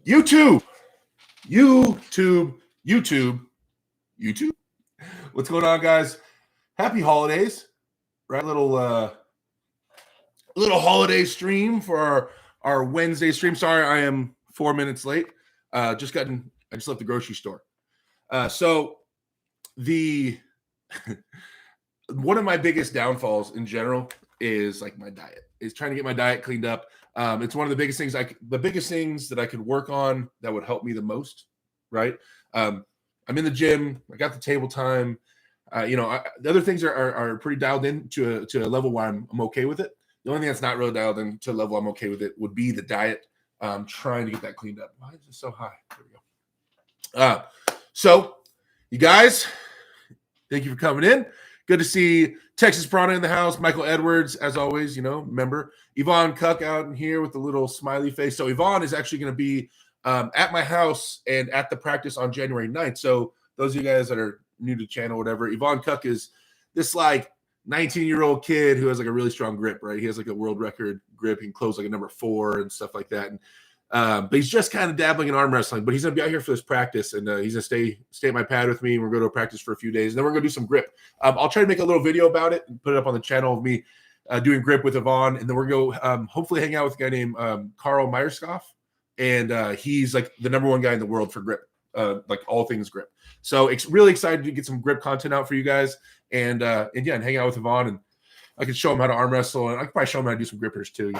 YouTube. What's going on, guys? Happy holidays, right? Little holiday stream for our Wednesday stream. Sorry, I am 4 minutes late. I just left the grocery store. So the one of my biggest downfalls in general is like my diet. Is trying to get my diet cleaned up. It's one of the biggest things that I could work on that would help me the most, right? I'm in the gym. I got the table time. The other things are pretty dialed in to a level where I'm okay with it. The only thing that's not really dialed in to a level I'm okay with it would be the diet. Trying to get that cleaned up. Why is it so high? There we go. So you guys, thank you for coming in. Good to see Texas Prana in the house. Michael Edwards, as always, member. Yvonne Cuck out in here with the little smiley face. So Yvonne is actually going to be at my house and at the practice on January 9th. So those of you guys that are new to the channel, whatever, Yvonne Cuck is this like 19-year-old kid who has like a really strong grip, right? He has like a world record grip. He can close like a number 4 and stuff like that. And but he's just kind of dabbling in arm wrestling, but he's going to be out here for this practice, and he's going to stay at my pad with me, and we're going to go to practice for a few days, and then we're going to do some grip. I'll try to make a little video about it and put it up on the channel of me doing grip with Yvonne, and then we're going to hopefully hang out with a guy named Carl Meyerskoff, and he's like the #1 guy in the world for grip, like all things grip. So it's really excited to get some grip content out for you guys, and hang out with Yvonne, and I can show him how to arm wrestle, and I can probably show him how to do some grippers too,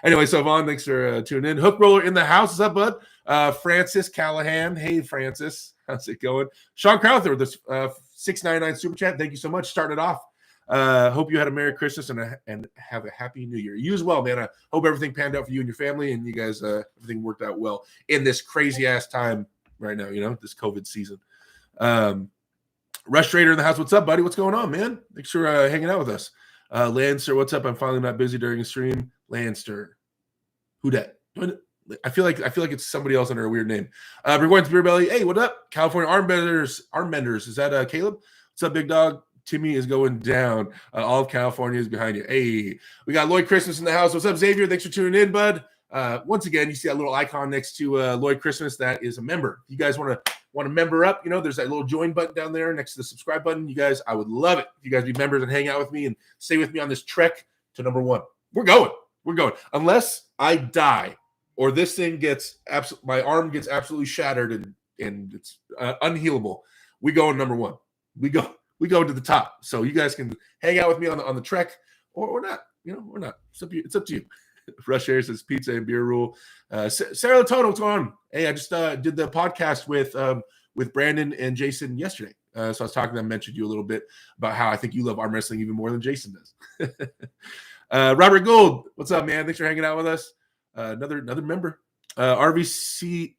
Anyway, so Vaughn, thanks for tuning in. Hook Roller in the house. What's up, bud? Francis Callahan. Hey, Francis. How's it going? Sean Crowther with this $6.99 super chat. Thank you so much. Starting it off. Hope you had a Merry Christmas and have a Happy New Year. You as well, man. I hope everything panned out for you and your family, and you guys, everything worked out well in this crazy-ass time right now, this COVID season. Rush Trader in the house. What's up, buddy? What's going on, man? Thanks for hanging out with us. Lancer, what's up? I'm finally not busy during a stream. Lancer, who dat? I feel like it's somebody else under a weird name. We're going to Beer Belly. Hey, what up? California Armbenders. Is that Caleb? What's up, big dog? Timmy is going down. All of California is behind you. Hey, we got Lloyd Christmas in the house. What's up, Xavier? Thanks for tuning in, bud. Once again, you see that little icon next to Lloyd Christmas. That is a member. If you guys want to member up, there's that little join button down there next to the subscribe button. You guys, I would love it if you guys be members and hang out with me and stay with me on this trek to #1. We're going. Unless I die or this thing my arm gets absolutely shattered and it's unhealable, we go on #1. We go to the top. So you guys can hang out with me on the trek or not. Or not. It's up to you. Rush Air says pizza and beer rule. Sarah Latono, what's going on? Hey, I just did the podcast with Brandon and Jason yesterday. So I was talking to them, mentioned you a little bit about how I think you love arm wrestling even more than Jason does. Robert Gold, what's up, man? Thanks for hanging out with us. Another member. RVCA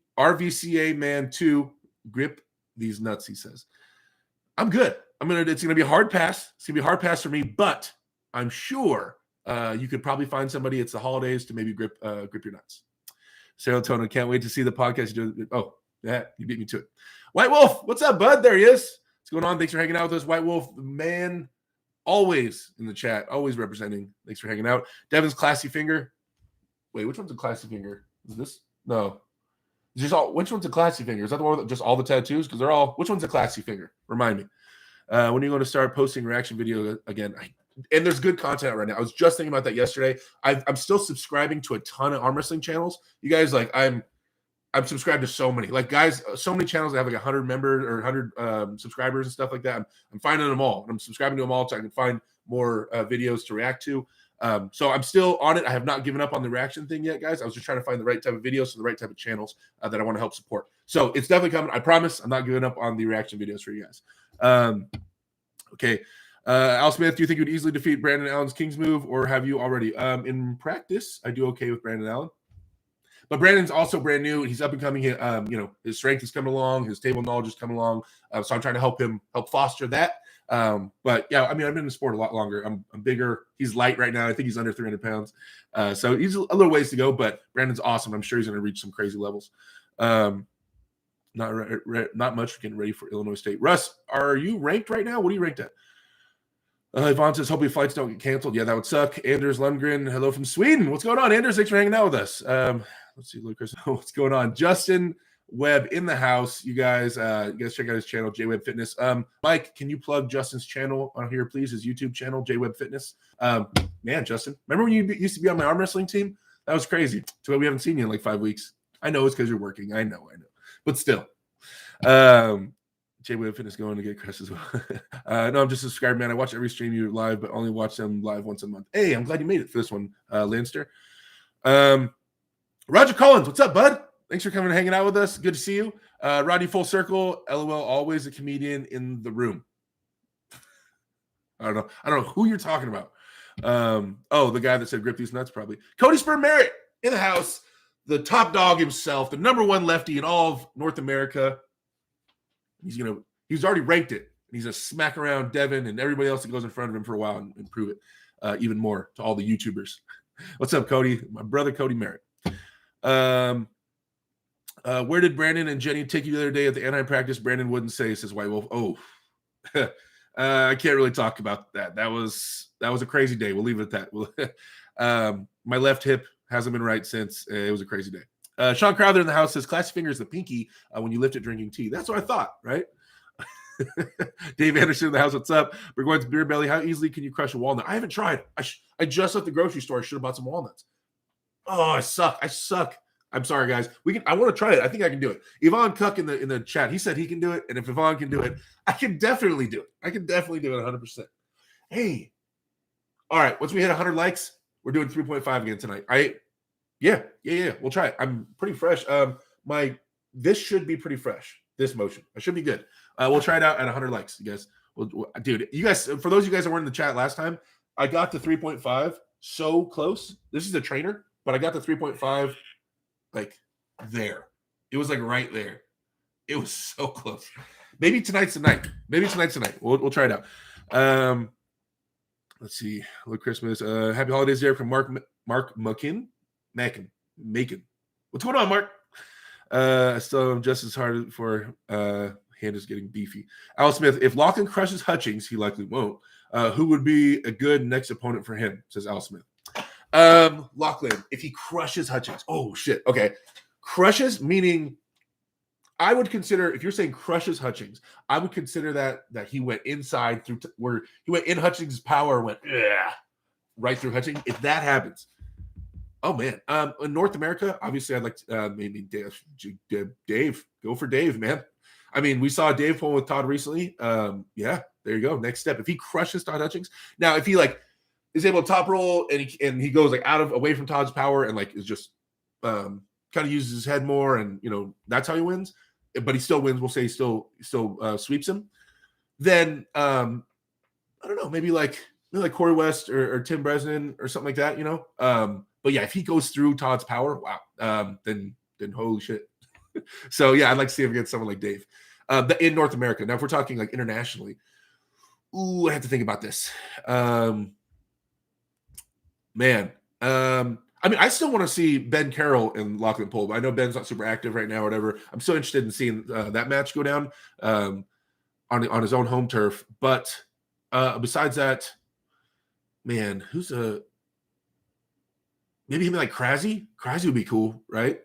man 2, grip these nuts, he says. I'm good. It's gonna be a hard pass. It's gonna be a hard pass for me, but I'm sure you could probably find somebody. It's the holidays to maybe grip your nuts. Serotonin, can't wait to see the podcast. Oh, yeah, you beat me to it. White Wolf, what's up, bud? There he is. What's going on? Thanks for hanging out with us, White Wolf, man. Always in the chat, always representing. Thanks for hanging out. Devin's Classy Finger. Wait, which one's a Classy Finger? Is this? No. Which one's a Classy Finger? Is that the one with just all the tattoos? Because they're all. Which one's a Classy Finger? Remind me. When are you going to start posting reaction video again? And there's good content right now. I was just thinking about that yesterday. I'm still subscribing to a ton of arm wrestling channels. You guys, I'm subscribed to so many. Guys, so many channels that have 100 members or 100 subscribers and stuff like that. I'm finding them all. I'm subscribing to them all so I can find more videos to react to. So I'm still on it. I have not given up on the reaction thing yet, guys. I was just trying to find the right type of videos for the right type of channels that I want to help support. So it's definitely coming. I promise I'm not giving up on the reaction videos for you guys. Okay. Al Smith, do you think you would easily defeat Brandon Allen's King's move, or have you already? In practice, I do okay with Brandon Allen. But Brandon's also brand new. He's up and coming. His strength is coming along. His table knowledge is coming along. So I'm trying to help foster that. But yeah, I've been in the sport a lot longer. I'm bigger. He's light right now. I think he's under 300 pounds. So he's a little ways to go, but Brandon's awesome. I'm sure he's going to reach some crazy levels. Not much. Getting ready for Illinois State. Russ, are you ranked right now? What are you ranked at? Yvonne says, hopefully flights don't get canceled. Yeah, that would suck. Anders Lundgren, hello from Sweden. What's going on, Anders? Thanks for hanging out with us. let's see, Lucas, what's going on? Justin Webb in the house. You guys check out his channel, JWeb Fitness. Mike, can you plug Justin's channel on here, please? His YouTube channel, JWeb Fitness. Man, Justin, remember when you used to be on my arm wrestling team? That was crazy. So we haven't seen you in like 5 weeks. I know it's because you're working. I know. But still. JWeb Fitness going to get Chris as well. No, I'm just a subscriber, man. I watch every stream you live, but only watch them live once a month. Hey, I'm glad you made it for this one, Lanster. Roger Collins, what's up, bud? Thanks for coming and hanging out with us. Good to see you. Rodney Full Circle, LOL, always a comedian in the room. I don't know who you're talking about. The guy that said grip these nuts, probably. Cody Spur Merritt in the house, the top dog himself, the #1 lefty in all of North America. He's already ranked it. He's gonna smack around Devin and everybody else that goes in front of him for a while and prove it even more to all the YouTubers. What's up, Cody? My brother, Cody Merritt. Where did Brandon and Jenny take you the other day at the Anaheim practice? Brandon wouldn't say, says White Wolf. Oh, I can't really talk about that. That was a crazy day. We'll leave it at that. My left hip hasn't been right since. It was a crazy day. Sean Crowther in the house says, classy fingers the pinky when you lift it drinking tea. That's what I thought, right? Dave Anderson in the house, what's up? We're going to Beer Belly. How easily can you crush a walnut? I haven't tried. I just left the grocery store. I should have bought some walnuts. Oh, I suck. I'm sorry, guys. I want to try it. I think I can do it. Yvonne Cook in the chat, he said he can do it. And if Yvonne can do it, I can definitely do it. I can definitely do it 100%. Hey. All right. Once we hit 100 likes, we're doing 3.5 again tonight. Yeah. We'll try it. I'm pretty fresh. This should be pretty fresh. This motion. I should be good. We'll try it out at 100 likes, you guys. Dude, you guys, for those of you guys that weren't in the chat last time, I got to 3.5 so close. This is a trainer, but I got to 3.5 like there. It was like right there. It was so close. Maybe tonight's the night. We'll try it out. Let's see. Hello, Christmas. Happy holidays there from Mark Macon. What's going on, Mark? I still am just as hard for hand is getting beefy. Al Smith, if Lachlan crushes Hutchings, he likely won't. Who would be a good next opponent for him? Says Al Smith. Lachlan, if he crushes Hutchings. Oh shit. Okay. Crushes meaning I would consider, if you're saying crushes Hutchings, I would consider that he went inside through where he went in Hutchings' power, went right through Hutchings. If that happens, oh man. In North America, obviously I'd like to, maybe Dave. Go for Dave, man. I mean, we saw Dave pull with Todd recently. Yeah, there you go. Next step. If he crushes Todd Hutchings, now if he like is able to top roll and he goes like away from Todd's power and like is just kind of uses his head more and that's how he wins. But he still wins. We'll say he still sweeps him. Then I don't know, maybe like Corey West or Tim Bresnan or something like that. But yeah, if he goes through Todd's power, wow, then holy shit. So yeah, I'd like to see him against someone like Dave. In North America. Now, if we're talking like internationally, I have to think about this. Man, I mean, I still want to see Ben Carroll and Lachlan Pohl, but I know Ben's not super active right now or whatever. I'm still interested in seeing that match go down on his own home turf. But besides that, man, maybe him like Krasny? Krasny would be cool, right?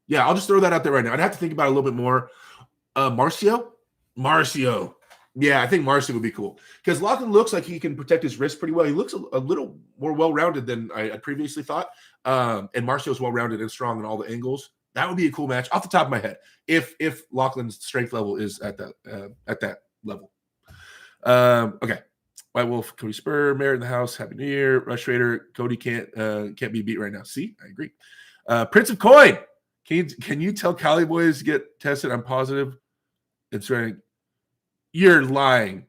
Yeah, I'll just throw that out there right now. I'd have to think about it a little bit more. Marcio. Yeah, I think Marcio would be cool because Lachlan looks like he can protect his wrist pretty well. He looks a little more well-rounded than I previously thought. And Marcio's well-rounded and strong in all the angles. That would be a cool match off the top of my head if Lachlan's strength level is at that level. Okay. White Wolf, Cody Spur, Merritt in the house. Happy New Year. Rush Raider, Cody can't be beat right now. See, I agree. Prince of Coin. Can you tell Cali boys to get tested? I'm positive. It's right. You're lying.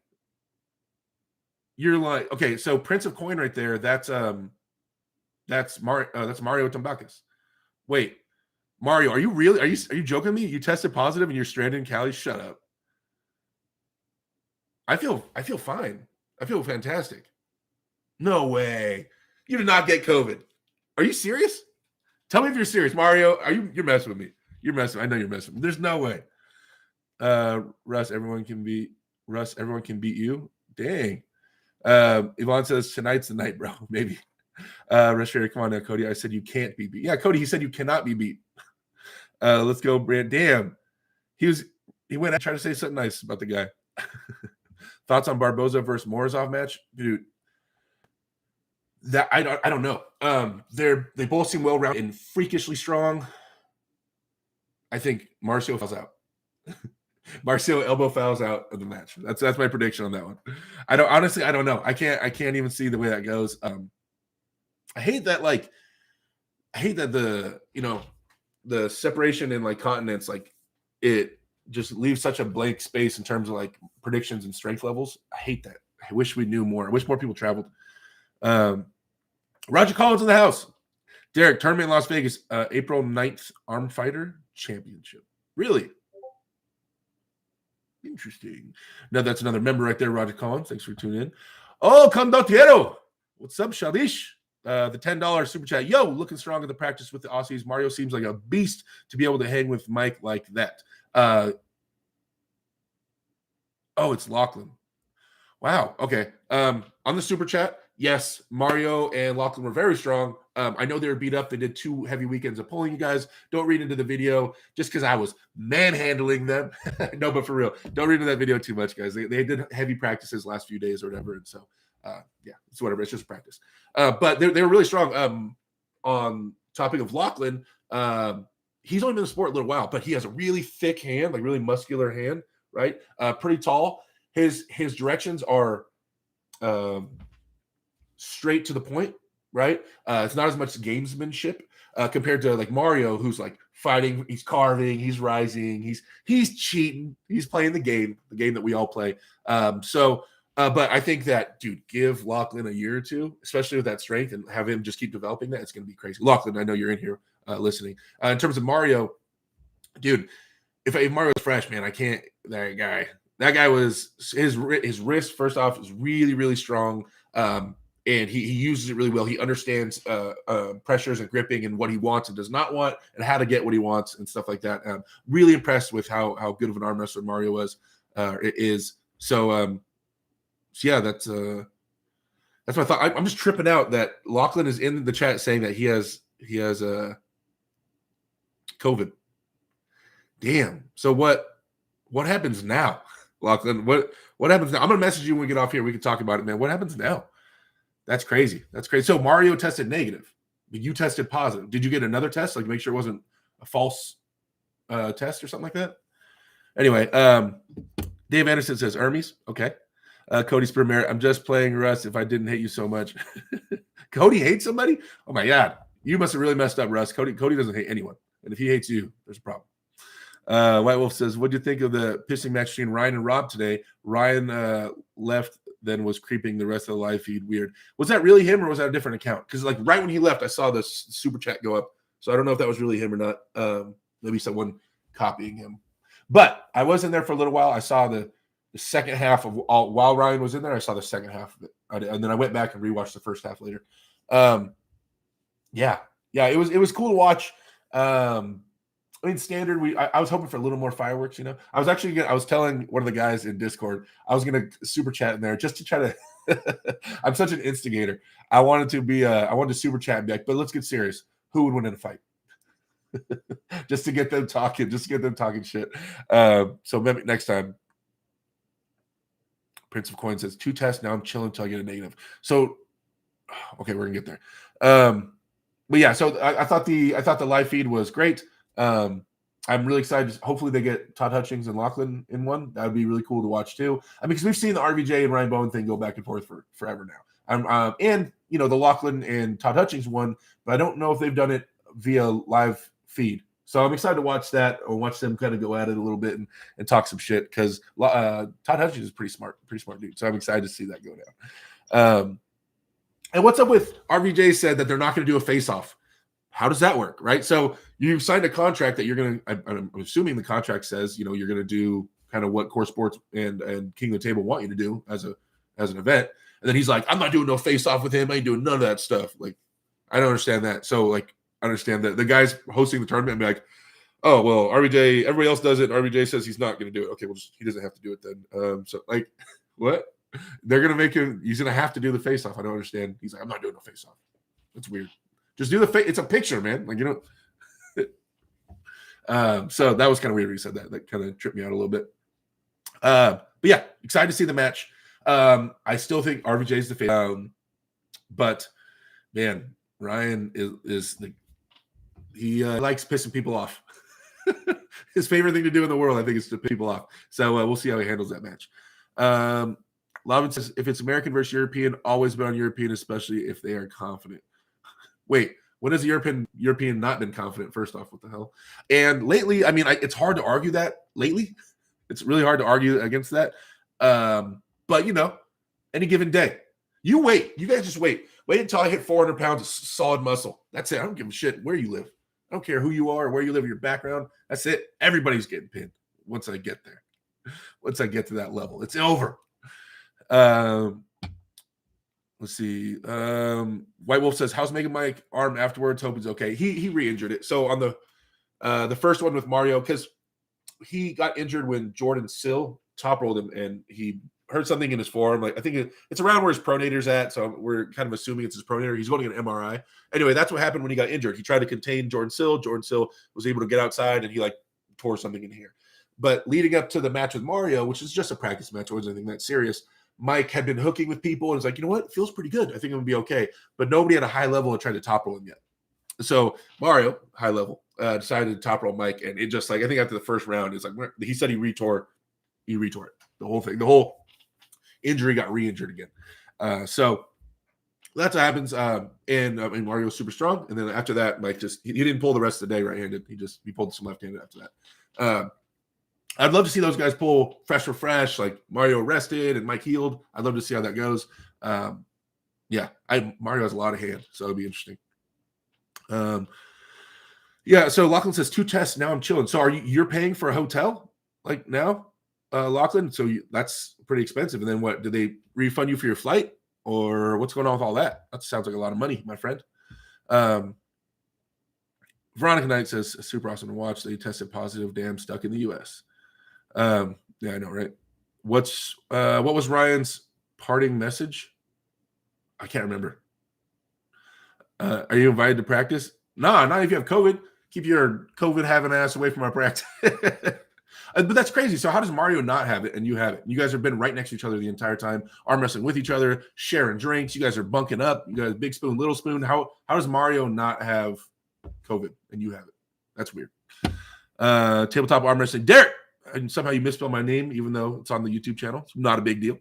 Okay, so Prince of Coin right there. That's Mario Tambakis. Wait, Mario, are you really? Are you joking me? You tested positive and you're stranded in Cali? Shut up. I feel fine. I feel fantastic. No way. You did not get COVID. Are you serious? Tell me if you're serious, Mario. You're messing with me? You're messing. I know you're messing with me. There's no way. Russ, everyone can beat you. Dang. Yvonne says tonight's the night, bro. Maybe. Restorator, come on now, Cody. I said you can't be beat. Yeah, Cody, he said you cannot be beat. Let's go, Brand. Damn. He went and tried to say something nice about the guy. Thoughts on Barboza versus Morozov match? Dude. That I don't know. They both seem well rounded and freakishly strong. I think Marcio fouls out. Marcio elbow fouls out of the match. That's my prediction on that one. I don't know. I can't even see the way that goes. I hate that the separation in like continents, like it just leaves such a blank space in terms of like predictions and strength levels. I hate that. I wish we knew more. I wish more people traveled. Roger Collins in the house. Derek, tournament in Las Vegas, April 9th, Arm Fighter Championship. Really? Interesting. Now that's another member right there, Roger Collins. Thanks for tuning in. Oh, Condottiero. What's up, Shalish? The $10 super chat. Yo, looking strong in the practice with the Aussies. Mario seems like a beast to be able to hang with Mike like that. It's Lachlan. Wow. Okay. On the super chat, yes, Mario and Lachlan were very strong. I know they were beat up. They did 2 heavy weekends of pulling. You guys don't read into the video just because I was manhandling them. No, but for real, don't read into that video too much, guys. They did heavy practices last few days or whatever, and so it's whatever. It's just practice. But they were really strong. On topic of Lachlan, he's only been in the sport a little while, but he has a really thick hand, like really muscular hand, right? Pretty tall. His directions are straight to the point, right? It's not as much gamesmanship compared to like Mario, who's like fighting, he's carving, he's rising, he's cheating, he's playing the game that we all play. But I think that, dude, give Lachlan a year or two, especially with that strength, and have him just keep developing that. It's going to be crazy. Lachlan, I know you're in here listening. In terms of Mario, dude, if Mario's fresh, man, I can't. That guy was his wrist. First off, is really, really strong, and he uses it really well. He understands pressures and gripping and what he wants and does not want, and how to get what he wants and stuff like that. Really impressed with how good of an arm wrestler Mario was. So yeah, that's my thought. I'm just tripping out that Lachlan is in the chat saying that he has COVID. Damn. So what happens now, Lachlan? What happens now? I'm gonna message you when we get off here. We can talk about it, man. What happens now? That's crazy. That's crazy. So Mario tested negative, but you tested positive. Did you get another test, like make sure it wasn't a false test or something like that? Anyway, Dave Anderson says Hermes. Okay. Cody Spermer, I'm just playing Russ if I didn't hate you so much. Cody hates somebody? Oh my God. You must have really messed up, Russ. Cody doesn't hate anyone. And if he hates you, there's a problem. White Wolf says, what do you think of the pissing match between Ryan and Rob today? Ryan left, then was creeping the rest of the live feed. Weird. Was that really him or was that a different account? Because like right when he left, I saw the super chat go up. So I don't know if that was really him or not. Maybe someone copying him. But I was in there for a little while. I saw the second half of while Ryan was in there. I saw the second half of it. And then I went back and rewatched the first half later. Yeah, it was cool to watch. I mean, standard. I was hoping for a little more fireworks. You know, I was telling one of the guys in Discord I was gonna super chat in there just to try to. I'm such an instigator. I wanted to super chat and be like, but let's get serious. Who would win in a fight? just to get them talking shit. So maybe next time. Prince of Coin says 2 tests. Now I'm chilling until I get a negative. So, okay, we're gonna get there. But yeah, so I thought the live feed was great. I'm really excited. Hopefully they get Todd Hutchings and Lachlan in one. That would be really cool to watch too. I mean, because we've seen the RVJ and Ryan Bowen thing go back and forth for forever now. And you know, the Lachlan and Todd Hutchings one, but I don't know if they've done it via live feed. So I'm excited to watch that or watch them kind of go at it a little bit and talk some shit because Todd Hutchings is pretty smart dude. So I'm excited to see that go down. And what's up with RVJ said that they're not going to do a face-off. How does that work, right? So you've signed a contract that you're going to, I'm assuming the contract says, you know, you're going to do kind of what Core Sports and King of the Table want you to do as an event. And then he's like, I'm not doing no face-off with him. I ain't doing none of that stuff. Like, I don't understand that. So, like, I understand that the guys hosting the tournament and be like, oh, well, RVJ, everybody else does it. RVJ says he's not going to do it. Okay, well, he doesn't have to do it then. So, like, what? They're going to make him – he's going to have to do the face-off. I don't understand. He's like, I'm not doing no face-off. That's weird. Just do the face. It's a picture, man. Like, you know. So that was kind of weird when you said that. That kind of tripped me out a little bit. But yeah, excited to see the match. I still think RVJ is the favorite. But man, Ryan is the he likes pissing people off. His favorite thing to do in the world, I think, is to piss people off. So we'll see how he handles that match. Lavin says, if it's American versus European, always bet on European, especially if they are confident. Wait, when has the European not been confident? First off, what the hell? And lately, I mean, it's hard to argue that lately. It's really hard to argue against that. But, you know, any given day. You wait. You guys just wait. Wait until I hit 400 pounds of solid muscle. That's it. I don't give a shit where you live. I don't care who you are or where you live, your background. That's it. Everybody's getting pinned once I get there. Once I get to that level. It's over. Let's see. White Wolf says, how's Mega Mike arm afterwards? Hope he's okay. He re-injured it. So on the first one with Mario, because he got injured when Jordan Sill top rolled him and he hurt something in his forearm. Like I think it's around where his pronator's at. So we're kind of assuming it's his pronator. He's going to get an MRI. Anyway, that's what happened when he got injured. He tried to contain Jordan Sill. Jordan Sill was able to get outside and he like tore something in here. But leading up to the match with Mario, which is just a practice match, wasn't anything that serious, Mike had been hooking with people and was like, you know what? It feels pretty good. I think I'm going to be okay. But nobody at a high level had tried to top roll him yet. So Mario, high level, decided to top roll Mike. And it just like, I think after the first round, it's like, he said he retore it. The whole thing, the whole injury got re-injured again. So that's what happens. And Mario's super strong. And then after that, Mike he didn't pull the rest of the day right-handed. He pulled some left-handed after that. I'd love to see those guys pull fresh for fresh, like Mario rested and Mike healed. I'd love to see how that goes. Yeah, Mario has a lot of hand, so it'll be interesting. Yeah, so Lachlan says 2 tests. Now I'm chilling. So you're paying for a hotel like now, Lachlan? So that's pretty expensive. And then what? Did they refund you for your flight, or what's going on with all that? That sounds like a lot of money, my friend. Veronica Knight says super awesome to watch. They tested positive. Damn, stuck in the U.S. Yeah, I know, right? What was Ryan's parting message? I can't remember. Are you invited to practice? No, not if you have COVID. Keep your COVID having ass away from our practice. But that's crazy. So how does Mario not have it and you have it? You guys have been right next to each other the entire time, arm wrestling with each other, sharing drinks. You guys are bunking up. You guys big spoon, little spoon. How does Mario not have COVID and you have it? That's weird. Tabletop arm wrestling. Derek! And somehow you misspelled my name, even though it's on the YouTube channel. It's not a big deal.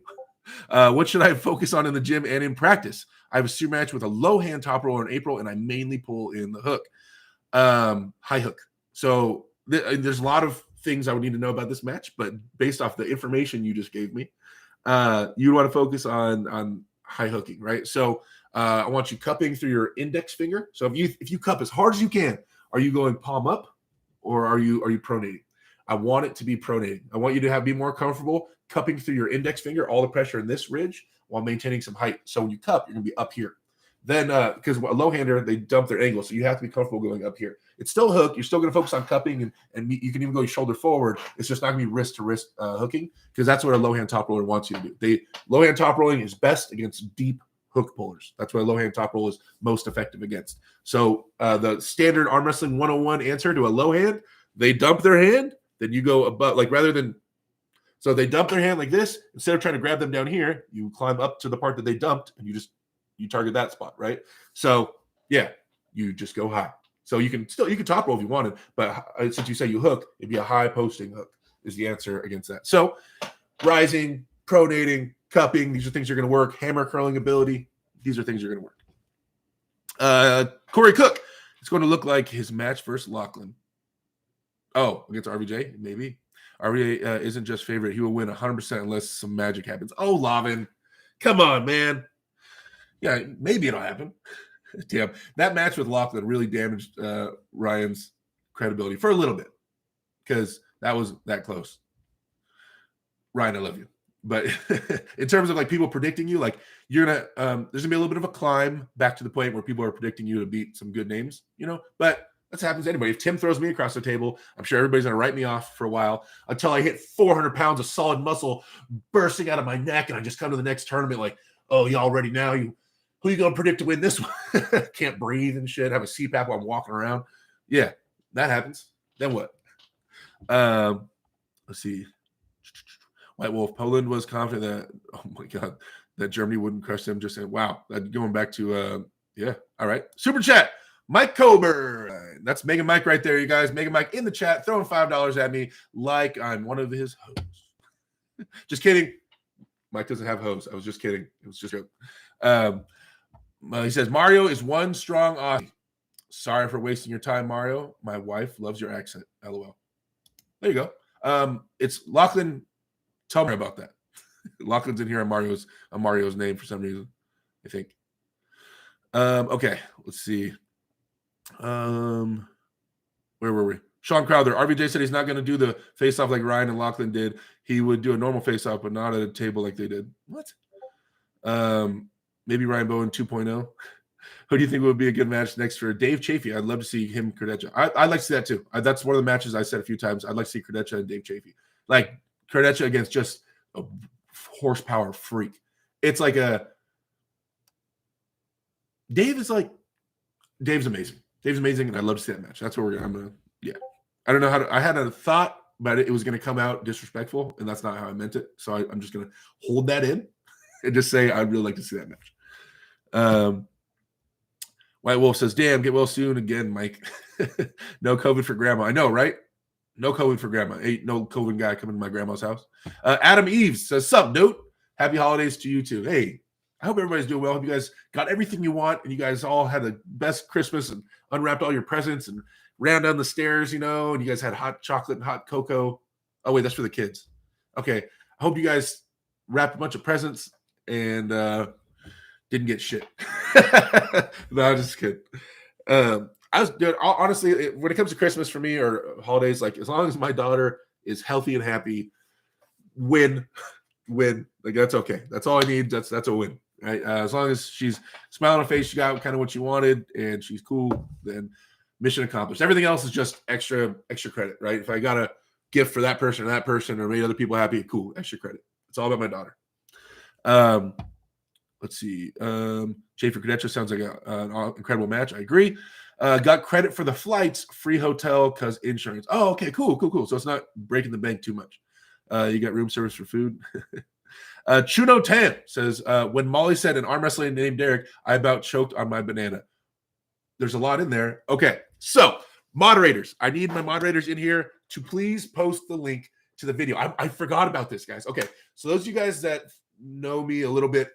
What should I focus on in the gym and in practice? I have a super match with a low hand top roller in April, and I mainly pull in the hook. High hook. So there's a lot of things I would need to know about this match, but based off the information you just gave me, you want to focus on high hooking, right? So I want you cupping through your index finger. So if you cup as hard as you can, are you going palm up or are you pronating? I want it to be pronating. I want you to be more comfortable cupping through your index finger, all the pressure in this ridge while maintaining some height. So when you cup, you're going to be up here. Then, because a low-hander, they dump their angle, so you have to be comfortable going up here. It's still a hook. You're still going to focus on cupping, and you can even go your shoulder forward. It's just not going to be wrist-to-wrist hooking, because that's what a low-hand top roller wants you to do. Low-hand top rolling is best against deep hook pullers. That's what a low-hand top roll is most effective against. So the standard arm wrestling 101 answer to a low hand, they dump their hand, then you go above, like rather than, so they dump their hand like this, instead of trying to grab them down here, you climb up to the part that they dumped, and you target that spot, right? So yeah, you just go high. So you can top roll if you wanted, but since you say you hook, it'd be a high posting hook is the answer against that. So rising, pronating, cupping, these are things you're going to work. Hammer curling ability, these are things you're going to work. Corey Cook, it's going to look like his match versus Lachlan. Oh, against RVJ, maybe. RVJ isn't just favorite. He will win 100% unless some magic happens. Oh, Lavin, come on, man. Yeah, maybe it'll happen. Damn, that match with Lachlan really damaged Ryan's credibility for a little bit because that was that close. Ryan, I love you. But in terms of like people predicting you, like you're gonna, there's gonna be a little bit of a climb back to the point where people are predicting you to beat some good names, but that happens to anybody. If Tim throws me across the table, I'm sure everybody's going to write me off for a while until I hit 400 pounds of solid muscle bursting out of my neck. And I just come to the next tournament like, oh, y'all ready now? Who you gonna predict to win this one? Can't breathe and shit. Have a CPAP while I'm walking around. Yeah, that happens. Then what? Let's see. White Wolf. Poland was confident that, oh my God, that Germany wouldn't crush them. Just saying, wow. Going back to, yeah. All right. Super chat. Mike Coburn. That's Mega Mike right there, you guys. Mega Mike in the chat, throwing $5 at me like I'm one of his hosts. Just kidding. Mike doesn't have hosts. I was just kidding. It was just a joke. He says, Mario is one strong Aussie. Sorry for wasting your time, Mario. My wife loves your accent. LOL. There you go. It's Lachlan. Tell me about that. Lachlan's in here on Mario's name for some reason, I think. Okay, let's see. Where were we? Sean Crowther. RVJ said he's not going to do the face-off like Ryan and Lachlan did. He would do a normal face-off, but not at a table like they did. What? Maybe Ryan Bowen 2.0. Who do you think would be a good match next for Dave Chafee? I'd love to see him, Kardeccia. I'd like to see that too. That's one of the matches I said a few times. I'd like to see Kardeccia and Dave Chafee. Like Kardeccia against just a horsepower freak. It's like Dave's amazing. Dave's amazing, and I'd love to see that match. That's what yeah. I don't know how to. I had a thought, but it was going to come out disrespectful, and that's not how I meant it. So I'm just going to hold that in and just say I'd really like to see that match. White Wolf says, damn, get well soon again, Mike. No COVID for grandma. I know, right? No COVID for grandma. Ain't no COVID guy coming to my grandma's house. Adam Eves says, sup, dude? Happy holidays to you too. Hey, I hope everybody's doing well. I hope you guys got everything you want and you guys all had the best Christmas and unwrapped all your presents and ran down the stairs, and you guys had hot chocolate and hot cocoa. Oh, wait, that's for the kids. Okay. I hope you guys wrapped a bunch of presents and didn't get shit. No, I'm just kidding. Honestly, when it comes to Christmas for me or holidays, like as long as my daughter is healthy and happy, win, like that's okay. That's all I need. That's a win, right? As long as she's smiling on her face, she got kind of what she wanted, and she's cool, then mission accomplished. Everything else is just extra credit, right? If I got a gift for that person or made other people happy, cool, extra credit. It's all about my daughter. Let's see. Schaefer Kardeccia sounds like an incredible match. I agree. Got credit for the flights, free hotel, because insurance. Oh, okay, cool. So it's not breaking the bank too much. You got room service for food. Chuno Tan says, when Molly said an arm wrestler named Derek, I about choked on my banana. There's a lot in there. Okay, so moderators. I need my moderators in here to please post the link to the video. I forgot about this, guys. Okay, so those of you guys that know me a little bit,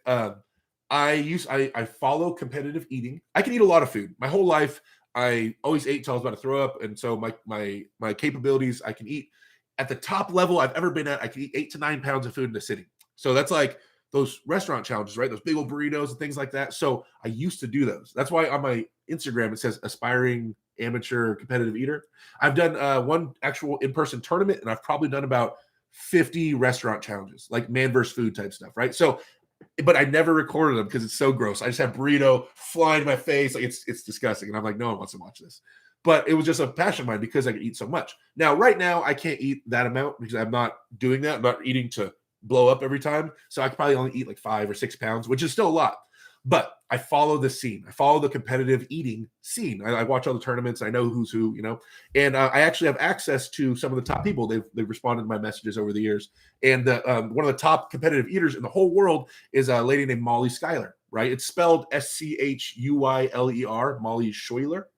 I follow competitive eating. I can eat a lot of food. My whole life, I always ate until I was about to throw up, and so my capabilities, I can eat at the top level I've ever been at. I can eat 8 to 9 pounds of food in a sitting. So that's like those restaurant challenges, right? Those big old burritos and things like that. So I used to do those. That's why on my Instagram it says aspiring amateur competitive eater. I've done one actual in-person tournament, and I've probably done about 50 restaurant challenges, like man versus food type stuff, right? So, but I never recorded them because it's so gross. I just have burrito flying in my face. Like it's disgusting. And I'm like, no one wants to watch this. But it was just a passion of mine because I could eat so much. Now, right now, I can't eat that amount because I'm not doing that. I'm not eating to blow up every time. So I could probably only eat like 5 or 6 pounds, which is still a lot. But I follow the scene. I follow the competitive eating scene. I watch all the tournaments. I know who's who, and I actually have access to some of the top people. They've responded to my messages over the years. And one of the top competitive eaters in the whole world is a lady named Molly Schuyler, right? It's spelled Schuyler, Molly Schuyler,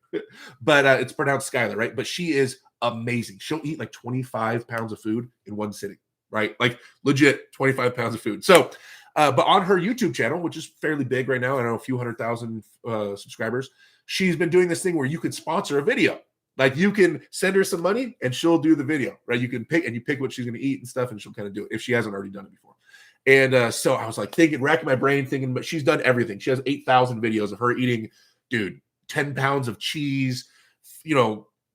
but it's pronounced Schuyler, right? But she is amazing. She'll eat like 25 pounds of food in one sitting, right? Like legit 25 pounds of food. So, but on her YouTube channel, which is fairly big right now, I know a few 100,000 subscribers, she's been doing this thing where you could sponsor a video. Like you can send her some money and she'll do the video, right? You can pick what she's going to eat and stuff, and she'll kind of do it if she hasn't already done it before. And so I was like racking my brain thinking, but she's done everything. She has 8,000 videos of her eating, 10 pounds of cheese,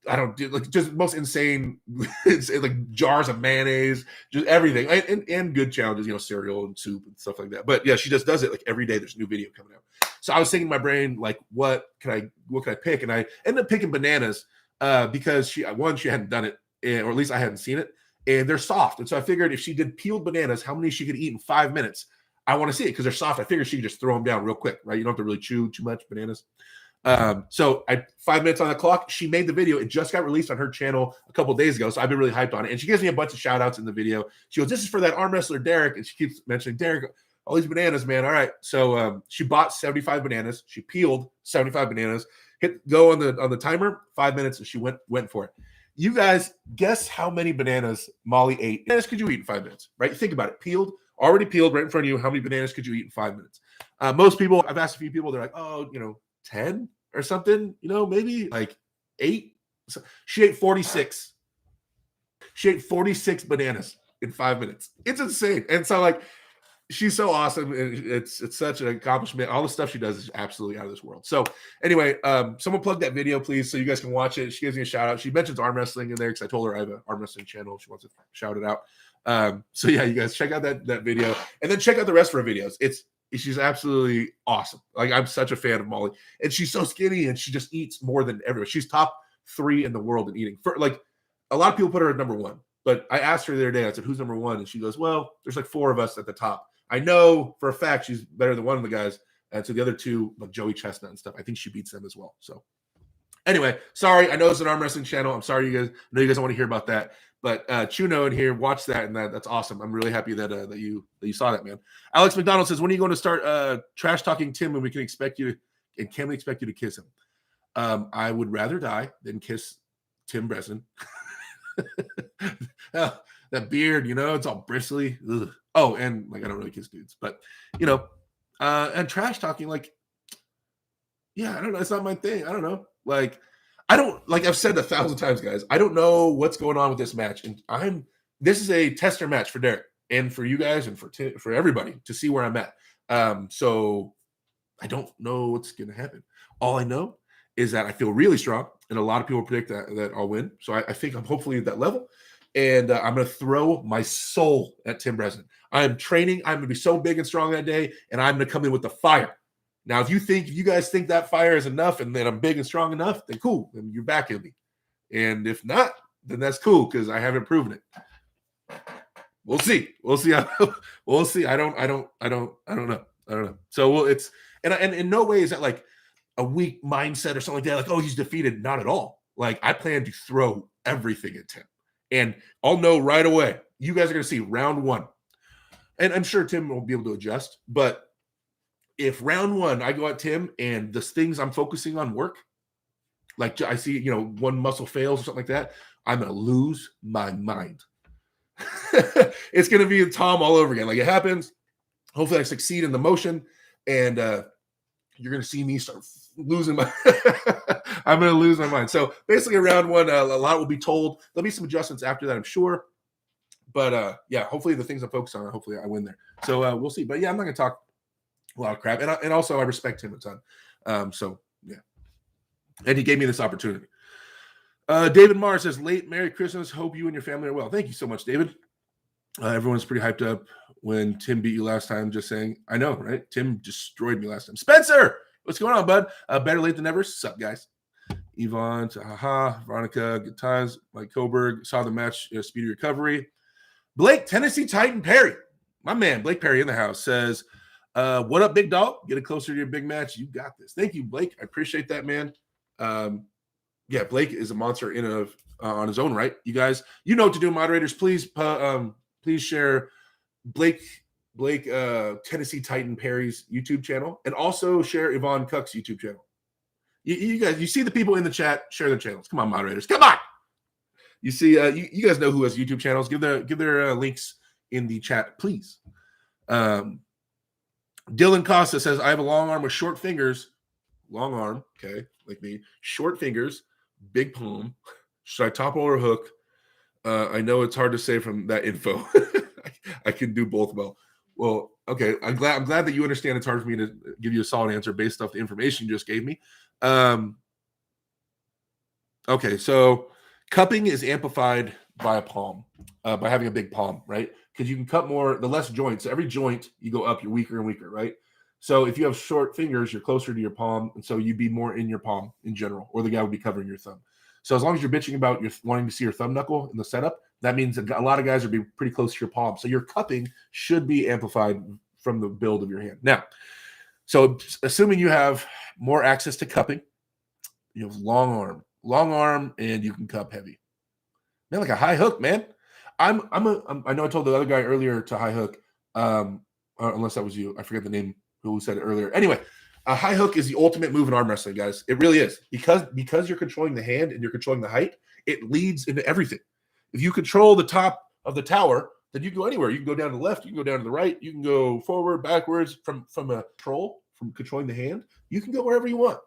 I don't do like just most insane, like jars of mayonnaise, just everything, and good challenges, cereal and soup and stuff like that. But yeah, she just does it like every day. There's a new video coming out. So I was thinking in my brain, like, what can I pick? And I ended up picking bananas because she hadn't done it, or at least I hadn't seen it, and they're soft. And so I figured if she did peeled bananas, how many she could eat in 5 minutes. I want to see it because they're soft. I figure she could just throw them down real quick, right? You don't have to really chew too much bananas. So 5 minutes on the clock. She made the video. It just got released on her channel a couple days ago. So I've been really hyped on it. And she gives me a bunch of shout outs in the video. She goes, this is for that arm wrestler, Derek. And she keeps mentioning Derek, all these bananas, man. All right. So she bought 75 bananas. She peeled 75 bananas, hit go on the timer, 5 minutes. And she went for it. You guys guess how many bananas Molly ate? Bananas could you eat in 5 minutes, right? Think about it. Already peeled right in front of you. How many bananas could you eat in 5 minutes? Most people, I've asked a few people, they're like, oh, 10 or something, maybe like 8. So she ate 46. She ate 46 bananas in 5 minutes. It's insane. And so she's so awesome. And it's such an accomplishment. All the stuff she does is absolutely out of this world. So anyway, someone plug that video, please, so you guys can watch it. She gives me a shout out. She mentions arm wrestling in there because I told her I have an arm wrestling channel. She wants to shout it out. So yeah, you guys check out that video and then check out the rest of her videos. She's absolutely awesome. I'm such a fan of Molly, and she's so skinny and she just eats more than everyone. She's top 3 in the world in eating. For a lot of people put her at number 1, but I asked her the other day, I said, who's number 1? And she goes, well, there's 4 of us at the top. I know for a fact she's better than one of the guys. And so the other 2, like Joey Chestnut and stuff, I think she beats them as well. So anyway, sorry. I know it's an arm wrestling channel. I'm sorry, you guys. I know you guys don't want to hear about that. But Chuno in here, watch that, and that's awesome. I'm really happy that you saw that, man. Alex McDonald says, when are you going to start trash talking Tim, and can we expect you to kiss him? I would rather die than kiss Tim Breslin. That beard, it's all bristly. Ugh. Oh, and I don't really kiss dudes, but and trash talking, yeah, I don't know. It's not my thing. I don't know. I don't, I've said 1,000 times, guys, I don't know what's going on with this match. And this is a tester match for Derek and for you guys and for everybody to see where I'm at. So I don't know what's going to happen. All I know is that I feel really strong, and a lot of people predict that I'll win. So I think I'm hopefully at that level, and I'm going to throw my soul at Tim Breslin. I am training. I'm going to be so big and strong that day, and I'm going to come in with the fire. Now, if you guys think that fire is enough and that I'm big and strong enough, then cool. Then you're backing me. And if not, then that's cool because I haven't proven it. We'll see. We'll see. We'll see. I don't know. So and in no way is that a weak mindset or something like that. Oh, he's defeated. Not at all. I plan to throw everything at Tim, and I'll know right away. You guys are going to see round 1, and I'm sure Tim will be able to adjust, but if round 1, I go at Tim and the things I'm focusing on work, I see, one muscle fails or something like that, I'm going to lose my mind. It's going to be Tom all over again. It happens. Hopefully I succeed in the motion, and you're going to see me start losing my I'm going to lose my mind. So basically round 1, a lot will be told. There'll be some adjustments after that, I'm sure. But yeah, hopefully the things I'm focused on, hopefully I win there. So we'll see. But yeah, I'm not going to talk a lot of crap, and also I respect him a ton. So yeah, and he gave me this opportunity. David Marr says, late Merry Christmas. Hope you and your family are well. Thank you so much, David. Everyone's pretty hyped up when Tim beat you last time. Just saying, I know, right? Tim destroyed me last time. Spencer, what's going on, bud? Better late than never. Sup, guys? Yvonne, haha, Veronica, good times. Mike Coburg saw the match, speedy recovery. Blake, Tennessee Titan Perry, my man, Blake Perry in the house says, what up, big dog? Get it closer to your big match. You got this. Thank you, Blake. I appreciate that, man. Yeah, Blake is a monster on his own right. You guys, you know what to do, moderators. Please share Blake Tennessee Titan Perry's YouTube channel, and also share Yvonne Cook's YouTube channel. You guys, you see the people in the chat, share their channels. Come on, moderators. Come on. You see, you guys know who has YouTube channels. Give their links in the chat, please. Dylan Costa says, I have a long arm with short fingers. Long arm, okay, like me. Short fingers, big palm. Should I topple or hook? I know it's hard to say from that info. I can do both well. Well, okay. I'm glad that you understand it's hard for me to give you a solid answer based off the information you just gave me. Okay, so cupping is amplified by a palm, by having a big palm, right? Because you can cut more, the less joints. So every joint you go up, you're weaker and weaker, right? So if you have short fingers, you're closer to your palm, and so you'd be more in your palm in general, or the guy would be covering your thumb. So as long as you're bitching about wanting to see your thumb knuckle in the setup, that means a lot of guys would be pretty close to your palm. So your cupping should be amplified from the build of your hand. Now, so assuming you have more access to cupping, you have long arm, and you can cup heavy. Man, like a high hook, man. I know I told the other guy earlier to high hook, unless that was you. I forget the name who said it earlier. Anyway, a high hook is the ultimate move in arm wrestling, guys. It really is. Because you're controlling the hand and you're controlling the height, it leads into everything. If you control the top of the tower, then you can go anywhere. You can go down to the left, you can go down to the right, you can go forward, backwards from controlling the hand. You can go wherever you want,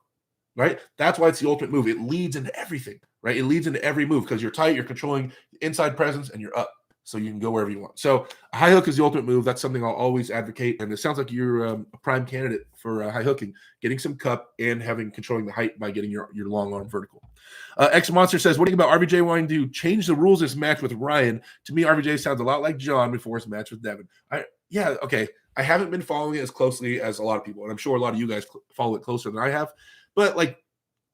right? That's why it's the ultimate move. It leads into everything, right? It leads into every move because you're tight, you're controlling the inside presence, and you're up. So you can go wherever you want. So a high hook is the ultimate move. That's something I'll always advocate. And it sounds like you're a prime candidate for high hooking, getting some cup and controlling the height by getting your long arm vertical. X Monster says, what do you think about RVJ wanting to change the rules this match with Ryan? To me, RVJ sounds a lot like John before his match with Devin. Okay. I haven't been following it as closely as a lot of people, and I'm sure a lot of you guys follow it closer than I have. But like,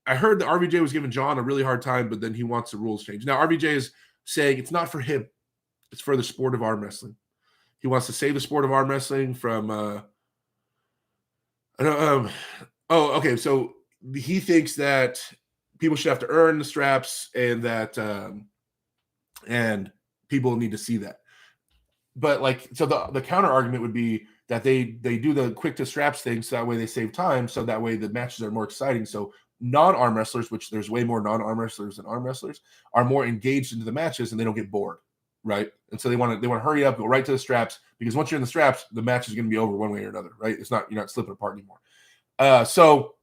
I heard that RVJ was giving John a really hard time, but then he wants the rules changed. Now, RVJ is saying it's not for him. It's for the sport of arm wrestling. He wants to save the sport of arm wrestling from okay. So he thinks that people should have to earn the straps and that and people need to see that. But like, so the counter argument would be that they do the quick to straps thing so that way they save time, so that way the matches are more exciting. So non-arm wrestlers, which there's way more non-arm wrestlers than arm wrestlers, are more engaged into the matches and they don't get bored. Right. And so they want to hurry up, go right to the straps, because once you're in the straps, the match is going to be over one way or another. Right. You're not slipping apart anymore. So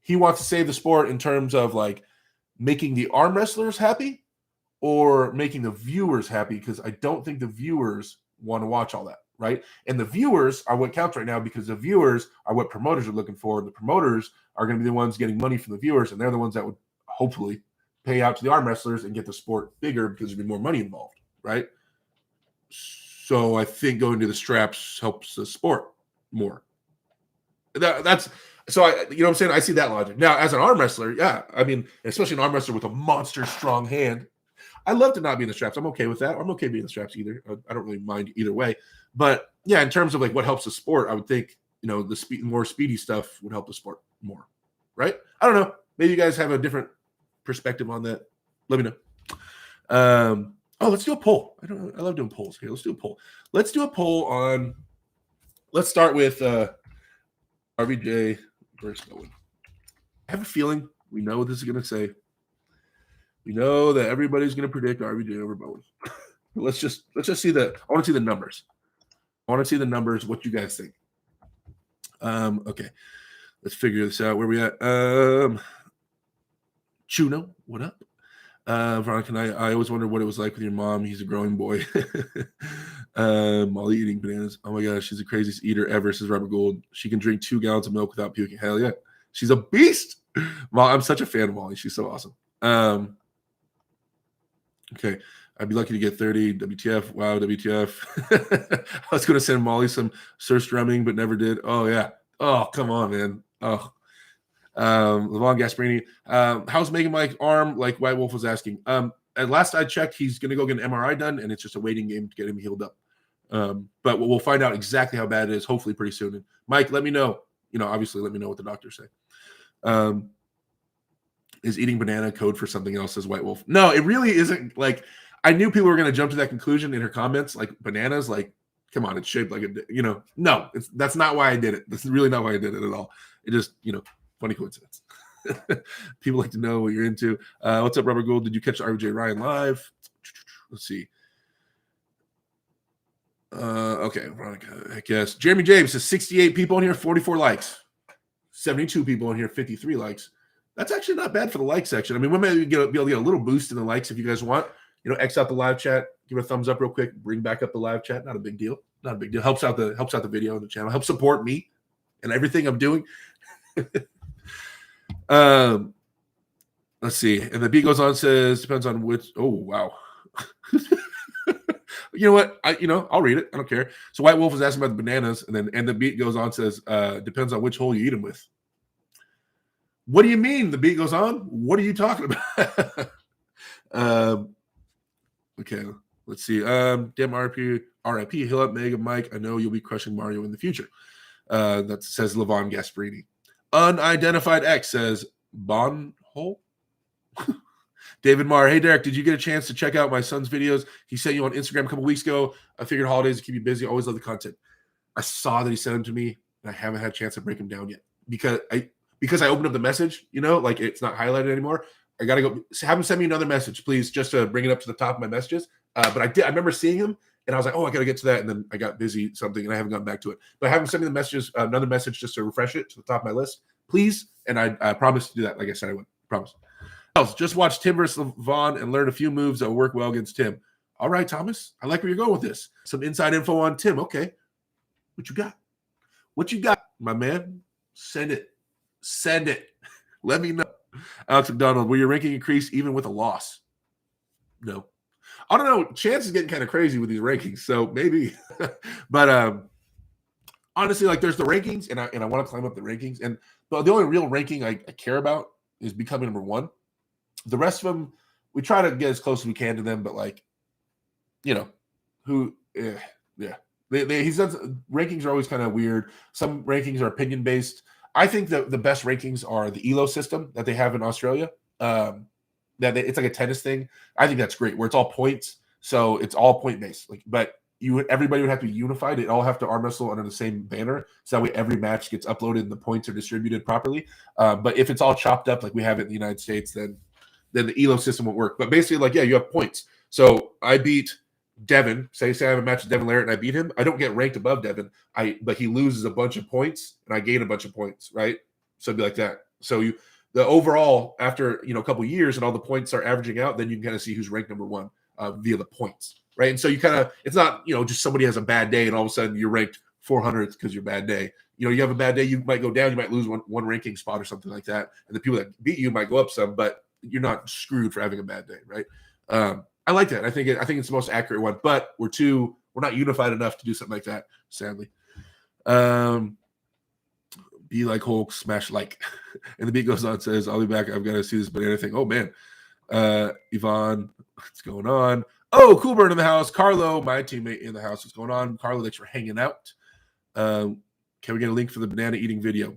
he wants to save the sport in terms of like making the arm wrestlers happy or making the viewers happy, because I don't think the viewers want to watch all that. Right. And the viewers are what counts right now, because the viewers are what promoters are looking for. The promoters are going to be the ones getting money from the viewers, and they're the ones that would hopefully pay out to the arm wrestlers and get the sport bigger because there'd be more money involved. Right. So I think going to the straps helps the sport more. That's so you know what I'm saying? I see that logic. Now, as an arm wrestler, yeah, I mean, especially an arm wrestler with a monster strong hand, I'd love to not be in the straps. I'm okay with that. I'm okay being in the straps either. I don't really mind either way. But yeah, in terms of like what helps the sport, I would think, the more speedy stuff would help the sport more. Right? I don't know. Maybe you guys have a different perspective on that. Let me know. Let's do a poll. I love doing polls here. Let's do a poll. Let's do a poll on. Let's start with RVJ versus Bowen. I have a feeling we know what this is going to say. We know that everybody's going to predict RVJ over Bowen. let's just see I want to see the numbers. I want to see the numbers. What you guys think? Okay, let's figure this out. Where we at? Chuno, what up? Veronica and I always wondered what it was like with your mom. He's a growing boy. Molly eating bananas. Oh my gosh, she's the craziest eater ever, says Robert Gould. She can drink 2 gallons of milk without puking. Hell yeah. She's a beast. I'm such a fan of Molly. She's so awesome. Okay. I'd be lucky to get 30. WTF. Wow, WTF. I was going to send Molly some surstrumming, but never did. Oh, yeah. Oh, come on, man. Oh. Levon Gasparini. How's Megan Mike's arm? Like White Wolf was asking. At last I checked, he's going to go get an MRI done, and it's just a waiting game to get him healed up. But we'll find out exactly how bad it is, hopefully pretty soon. And Mike, let me know. Obviously, let me know what the doctors say. Is eating banana code for something else, says White Wolf? No, it really isn't. Like, I knew people were going to jump to that conclusion in her comments. Like, bananas, like, come on, it's shaped like no, that's not why I did it. That's really not why I did it at all. It just, funny coincidence. People like to know what you're into. What's up, Robert Gould? Did you catch RJ Ryan live? Let's see. Okay, Veronica, I guess. Jeremy James says 68 people in here, 44 likes. 72 people in here, 53 likes. That's actually not bad for the like section. I mean, we may be able to get a little boost in the likes if you guys want. X out the live chat, give it a thumbs up real quick, bring back up the live chat. Not a big deal. Not a big deal. Helps out the video on the channel. Helps support me and everything I'm doing. Let's see. And the beat goes on, says depends on which. Oh wow. You know what? I'll read it. I don't care. So White Wolf is asking about the bananas, and the beat goes on, says depends on which hole you eat them with. What do you mean? The beat goes on. What are you talking about? Okay, Let's see. Damn RIP, heal up Mega Mike. I know you'll be crushing Mario in the future. That says Levon Gasparini. Unidentified X says Bonhole. David Marr, hey Derek, did you get a chance to check out my son's videos? He sent you on Instagram a couple weeks ago. I figured holidays to keep you busy. Always love the content. I saw that he sent them to me, and I haven't had a chance to break them down yet because I opened up the message. Like it's not highlighted anymore. I gotta go have him send me another message, please, just to bring it up to the top of my messages. But I remember seeing him, and I was like, oh, I gotta get to that, and then I got busy something, and I haven't gotten back to it. But I have him send me the messages, another message, just to refresh it to the top of my list, please. And I promise to do that. Like I said, I would promise. Just watch Tim versus Levon and learn a few moves that will work well against Tim. All right, Thomas. I like where you're going with this. Some inside info on Tim. Okay. What you got? What you got, my man? Send it. Send it. Let me know. Alex McDonald, will your ranking increase even with a loss? No. I don't know. Chance is getting kind of crazy with these rankings, so maybe. But honestly, like there's the rankings, and I want to climb up the rankings. And the only real ranking I care about is becoming number one. The rest of them, we try to get as close as we can to them, but yeah. He's done rankings are always kind of weird. Some rankings are opinion based. I think that the best rankings are the ELO system that they have in Australia. It's like a tennis thing. I think that's great, where it's all points, so it's all point based. But everybody would have to be unified. It all have to arm wrestle under the same banner, so that way every match gets uploaded and the points are distributed properly. But if it's all chopped up like we have it in the United States, then the ELO system won't work. But basically, you have points. So I beat Devin. Say I have a match with Devin Larratt and I beat him. I don't get ranked above Devin. But he loses a bunch of points and I gain a bunch of points, right? So it'd be like that. So the overall, after a couple of years and all the points are averaging out, then you can kind of see who's ranked number one via the points, right? And so you kind of, it's not just somebody has a bad day and all of a sudden you're ranked 400th because your bad day. You have a bad day, you might go down, you might lose one ranking spot or something like that, and the people that beat you might go up some, but you're not screwed for having a bad day, right? I like that. I think it's the most accurate one, but we're not unified enough to do something like that, sadly. Be like Hulk, smash like. And the beat goes on, says, I'll be back. I've got to see this banana thing. Oh, man. Yvonne, what's going on? Oh, Cool Bird in the house. Carlo, my teammate in the house. What's going on? Carlo, thanks for hanging out. Can we get a link for the banana eating video?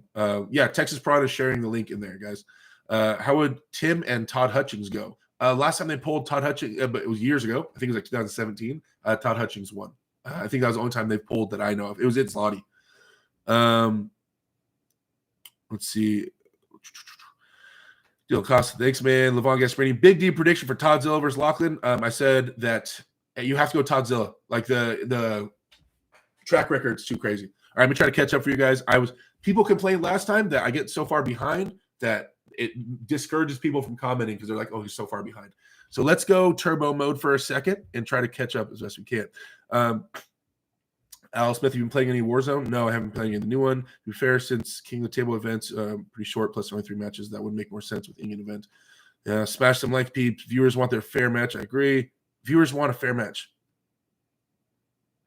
Yeah, Texas Prod is sharing the link in there, guys. How would Tim and Todd Hutchings go? Last time they pulled Todd Hutchings, but it was years ago. I think it was like 2017. Todd Hutchings won. I think that was the only time they've pulled that I know of. It was in Slotty. Let's see. Dylan Costa, thanks, man. Levon Gasparini, big D prediction for Toddzilla versus Lachlan. I said that you have to go Toddzilla. Like the track record's too crazy. All right, I'm gonna try to catch up for you guys. People complained last time that I get so far behind that it discourages people from commenting because they're like, oh, he's so far behind. So let's go turbo mode for a second and try to catch up as best we can. Al Smith, have you been playing any Warzone? No, I haven't been playing any the new one. To be fair, since King of the Table events, pretty short, plus only 3 matches, that would make more sense with Ingen event. Smash some like peeps. Viewers want their fair match. I agree. Viewers want a fair match.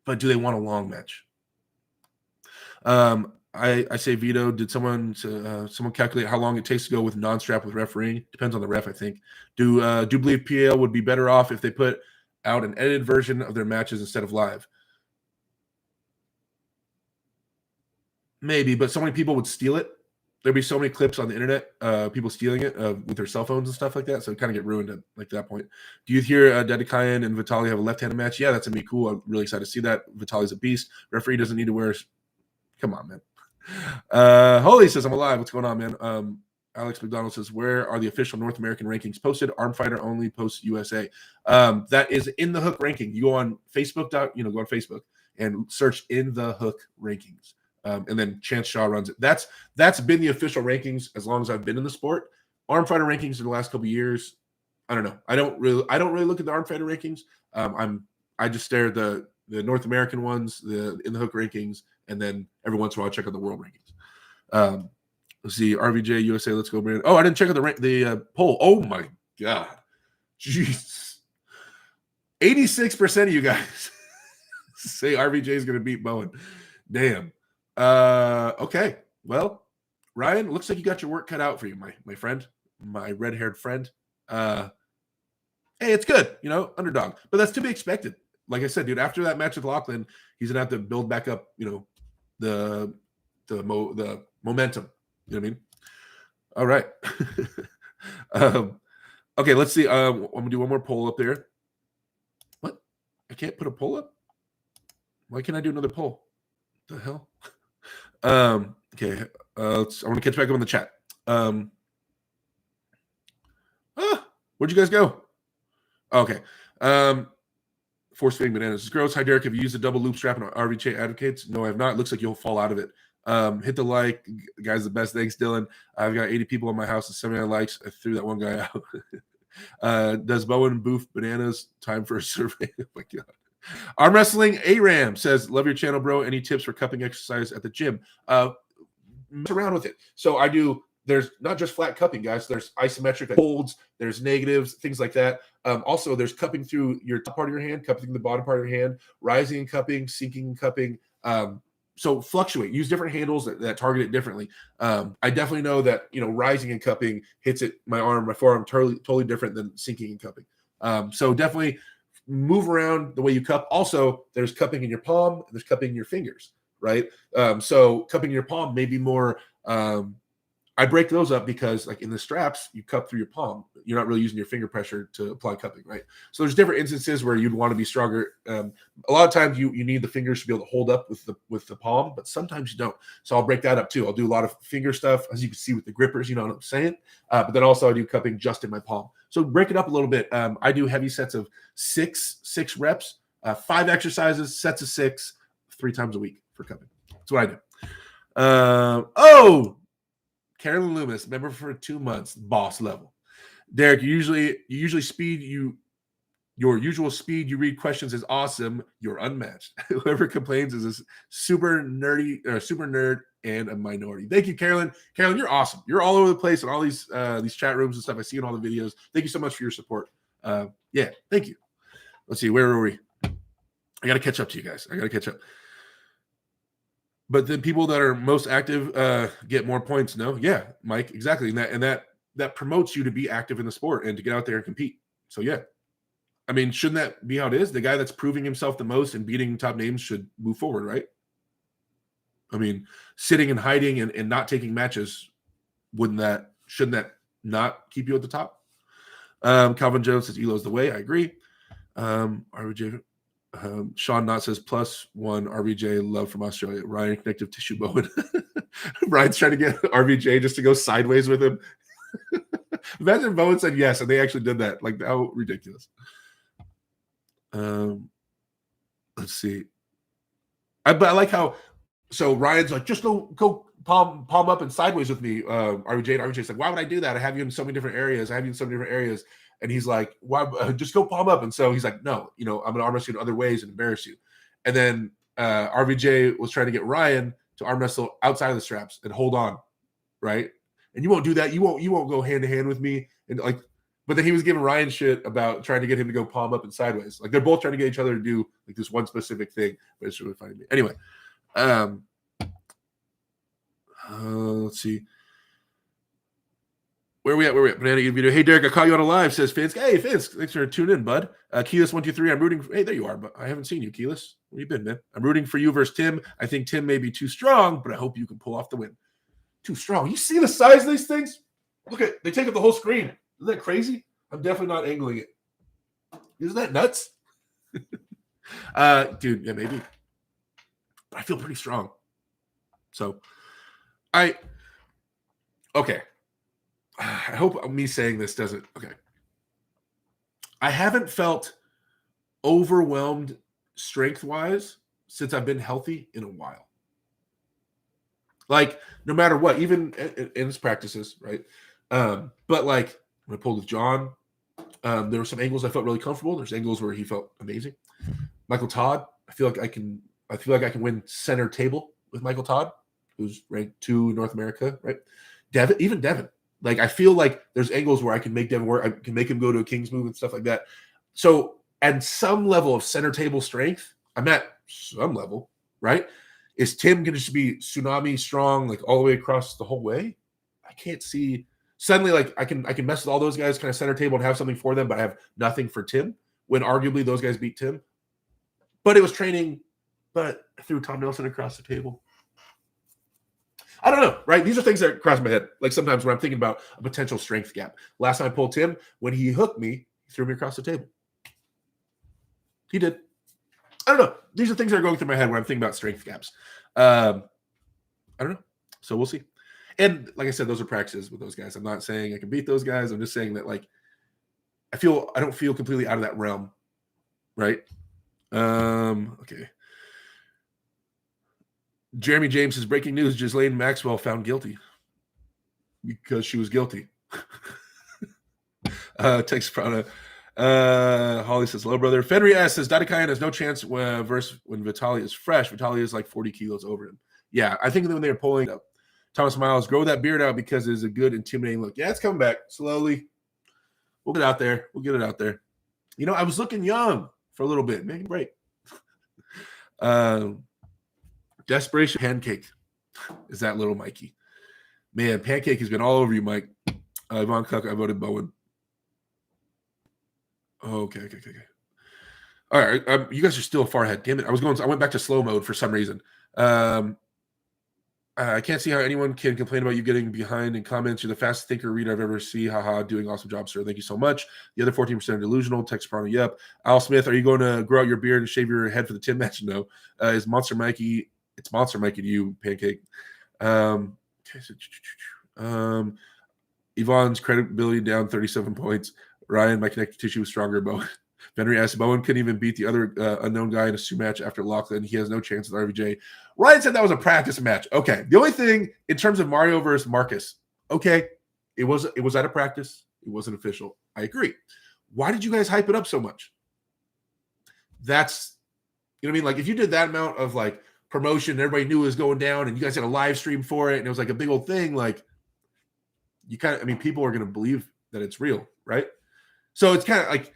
But do they want a long match? I say veto. Did someone calculate how long it takes to go with non-strap with refereeing? Depends on the ref, I think. Do believe PL would be better off if they put out an edited version of their matches instead of live? Maybe, but so many people would steal it. There'd be so many clips on the internet, people stealing it with their cell phones and stuff like that. So it kind of get ruined at like that point. Do you hear Dedekayan and Vitaly have a left-handed match? Yeah, that's gonna be cool. I'm really excited to see that. Vitaly's a beast. Referee doesn't need to wear. Come on, man. Holy says I'm alive. What's going on, man? Alex McDonald says, where are the official North American rankings posted? Arm Fighter only posts USA. That is In the Hook ranking. You go on Facebook. Go on Facebook and search In the Hook rankings. And then Chance Shaw runs it. That's been the official rankings as long as I've been in the sport. Arm Fighter rankings in the last couple of years, I don't know. I don't really look at the Arm Fighter rankings. I just stare at the North American ones, the In the Hook rankings, and then every once in a while I check out the world rankings. Let's see, RVJ USA. Let's go, Brandon. Oh, I didn't check out the poll. Oh my god, jeez, 86% of you guys say RVJ is going to beat Bowen. Damn. Okay. Well, Ryan, looks like you got your work cut out for you, my friend, my red-haired friend. Hey, hey, it's good, underdog. But that's to be expected. Like I said, dude, after that match with Lachlan, he's gonna have to build back up, the momentum. You know what I mean? All right. Okay, let's see. I'm gonna do one more poll up there. What? I can't put a poll up? Why can't I do another poll? The hell? Okay. I want to catch back up on the chat. Where'd you guys go? Okay. Force fitting bananas. This is gross. Hi, Derek. Have you used a double loop strap on RVJ advocates? No, I have not. Looks like you'll fall out of it. Hit the like. Guys, the best. Thanks, Dylan. I've got 80 people in my house and 79 likes. I threw that one guy out. Does Bowen boof bananas? Time for a survey. Oh my God. Arm wrestling Aram says, love your channel, bro. Any tips for cupping exercise at the gym? Mess around with it. So I do. There's not just flat cupping, guys. There's isometric holds. There's negatives, things like that. Also, there's cupping through your top part of your hand, cupping the bottom part of your hand, rising and cupping, sinking and cupping. So fluctuate. Use different handles that target it differently. I definitely know that rising and cupping hits it my forearm totally different than sinking and cupping. So definitely move around the way you cup. Also, there's cupping in your palm. There's cupping in your fingers, right? So cupping in your palm may be more. I break those up because, like in the straps, you cup through your palm. You're not really using your finger pressure to apply cupping, right? So there's different instances where you'd want to be stronger. A lot of times you need the fingers to be able to hold up with the palm, but sometimes you don't. So I'll break that up too. I'll do a lot of finger stuff, as you can see with the grippers. You know what I'm saying? But then also I do cupping just in my palm. So break it up a little bit. I do heavy sets of six reps, 5 exercises, sets of 6, 3 times a week for cupping. That's what I do. Carolyn Loomis, member for 2 months, boss level. Derek, you usually speed your usual speed you read questions is awesome. You're unmatched. Whoever complains is a super nerd and a minority. Thank you, Carolyn. Carolyn, you're awesome. You're all over the place in all these chat rooms and stuff. I see in all the videos. Thank you so much for your support. Yeah, thank you. Let's see, where were we? I got to catch up to you guys. I got to catch up. But the people that are most active get more points. No, yeah, Mike, exactly, and that promotes you to be active in the sport and to get out there and compete. So yeah, I mean, shouldn't that be how it is? The guy that's proving himself the most and beating top names should move forward, right? I mean, sitting and hiding and not taking matches, shouldn't that not keep you at the top? Calvin Jones says Elo's the way. I agree. RJ. Sean Knott says +1 RVJ love from Australia. Ryan connective tissue Bowen. Ryan's trying to get RVJ just to go sideways with him. Imagine Bowen said yes, and they actually did that. Like, how ridiculous. Let's see. But I like how. So Ryan's like, just go palm up and sideways with me, RVJ. And RVJ's like, why would I do that? I have you in so many different areas. And he's like, why? Just go palm up. And so he's like, no, I'm going to arm wrestle you in other ways and embarrass you. And then RVJ was trying to get Ryan to arm wrestle outside of the straps and hold on, right? And you won't do that. You won't go hand to hand with me. And but then he was giving Ryan shit about trying to get him to go palm up and sideways. Like, they're both trying to get each other to do like this one specific thing. But it's really funny to me. Anyway, let's see. Where we at? Banana Eating Video. Hey, Derek, I caught you on a live, says Vince. Hey, Vince, thanks for tuning in, bud. Keyless123, I'm rooting for. Hey, there you are, but I haven't seen you, Keyless. Where you been, man? I'm rooting for you versus Tim. I think Tim may be too strong, but I hope you can pull off the win. Too strong. You see the size of these things? Look at, they take up the whole screen. Isn't that crazy? I'm definitely not angling it. Isn't that nuts? Dude, yeah, maybe. But I feel pretty strong. So, okay. I hope me saying this doesn't. Okay. I haven't felt overwhelmed strength-wise since I've been healthy in a while. Like, no matter what, even in his practices, right? But like when I pulled with John, there were some angles I felt really comfortable. There's angles where he felt amazing. Michael Todd, I feel like I can win center table with Michael Todd, who's ranked 2 in North America, right? Devin. Like, I feel like there's angles where I can make Devin work. I can make him go to a King's move and stuff like that. So at some level of center table strength, I'm at some level, right? Is Tim going to just be tsunami strong, like all the way across the whole way? I can't see. suddenly like I can mess with all those guys, kind of center table and have something for them, but I have nothing for Tim when arguably those guys beat Tim. But it was training, but I threw Tom Nelson across the table. I don't know, right? These are things that cross my head. Like sometimes when I'm thinking about a potential strength gap. Last time I pulled Tim, when he hooked me, he threw me across the table. He did. I don't know. These are things that are going through my head when I'm thinking about strength gaps. I don't know. So we'll see. And like I said, those are practices with those guys. I'm not saying I can beat those guys. I'm just saying that like I don't feel completely out of that realm, right? Okay. Jeremy James says, breaking news, Ghislaine Maxwell found guilty because she was guilty. Text Prada. Holly says, hello, brother. Fenry S says, Dadakayan has no chance versus when Vitaly is fresh. Vitaly is like 40 kilos over him. Yeah, I think when they were pulling up, Thomas Miles, grow that beard out because it is a good, intimidating look. Yeah, it's coming back slowly. We'll get out there. We'll get it out there. You know, I was looking young for a little bit. Make a break. Desperation Pancake is that little Mikey. Man, Pancake has been all over you, Mike. Yvonne Cook, I voted Bowen. Okay. All right, you guys are still far ahead. Damn it! I went back to slow mode for some reason. I can't see how anyone can complain about you getting behind in comments. You're the fastest thinker reader I've ever seen. Haha, doing awesome job, sir. Thank you so much. The other 14% are delusional. Text Prana, yep. Al Smith, are you going to grow out your beard and shave your head for the Tim match? No. Is Monster Mikey? It's Monster Mikey to you, Pancake. Yvonne's credibility down 37 points. Ryan, my connective tissue was stronger. Bowen. Henry asked, Bowen couldn't even beat the other unknown guy in a Sioux match after Lachlan. He has no chance with RVJ. Ryan said that was a practice match. Okay. The only thing in terms of Mario versus Marcus, okay, it was at a practice. It wasn't official. I agree. Why did you guys hype it up so much? That's, you know what I mean? Like if you did that amount of like promotion, everybody knew it was going down and you guys had a live stream for it and it was like a big old thing, like you kind of, I mean, people are going to believe that it's real, right? So it's kind of like,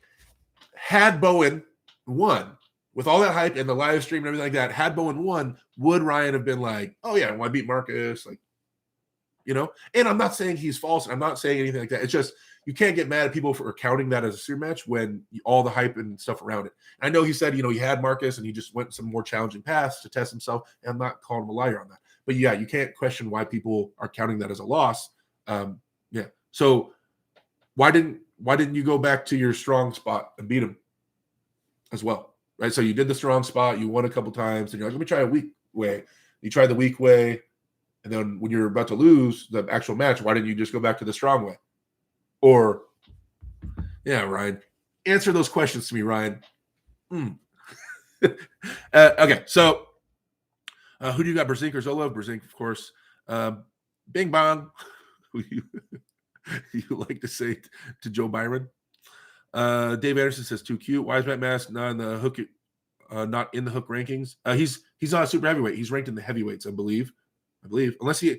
had Bowen won with all that hype and the live stream and everything like that, had Bowen won, would Ryan have been like, oh yeah, well, I beat Marcus, like, you know? And I'm not saying he's false. I'm not saying anything like that. It's just, you can't get mad at people for counting that as a super match when all the hype and stuff around it. I know he said, you know, he had Marcus and he just went some more challenging paths to test himself. And I'm not calling him a liar on that. But yeah, you can't question why people are counting that as a loss. Yeah. So why didn't you go back to your strong spot and beat him as well? Right. So you did the strong spot, you won a couple times, and you're like, let me try a weak way. You try the weak way, and then when you're about to lose the actual match, why didn't you just go back to the strong way? Or, yeah, Ryan, answer those questions to me, Ryan. Okay, so who do you got, Brzezinski or Zolov? Brzezinski, of course. Bing Bong, who you like to say to Joe Byron. Dave Anderson says too cute. Why is Matt Mask not in the hook? Not in the hook rankings. He's not a super heavyweight. He's ranked in the heavyweights, I believe. Unless he's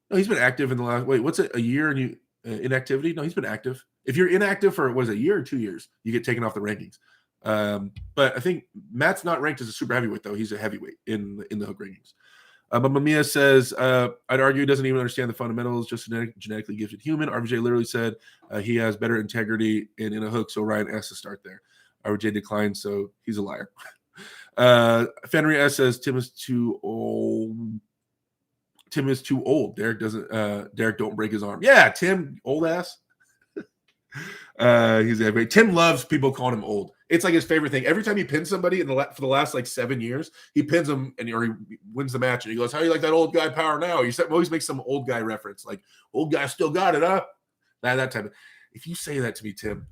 been active in the last. Wait, what's it? A year and you inactivity? No, he's been active. If you're inactive for a year or 2 years, you get taken off the rankings. But I think Matt's not ranked as a super heavyweight though. He's a heavyweight in the hook rankings. But Mamiya says, I'd argue he doesn't even understand the fundamentals, just genetically gifted human. RVJ literally said he has better integrity in a hook, so Ryan has to start there. RVJ declined, so he's a liar. Fenry S says, Tim is too old. Derek don't break his arm. Yeah, Tim, old ass. He's a Tim loves people calling him old. It's like his favorite thing. Every time he pins somebody for the last like 7 years, he pins them or he wins the match and he goes, "How do you like that old guy power now?" You always make some old guy reference, like old guy still got it, huh? That type of. If you say that to me, Tim,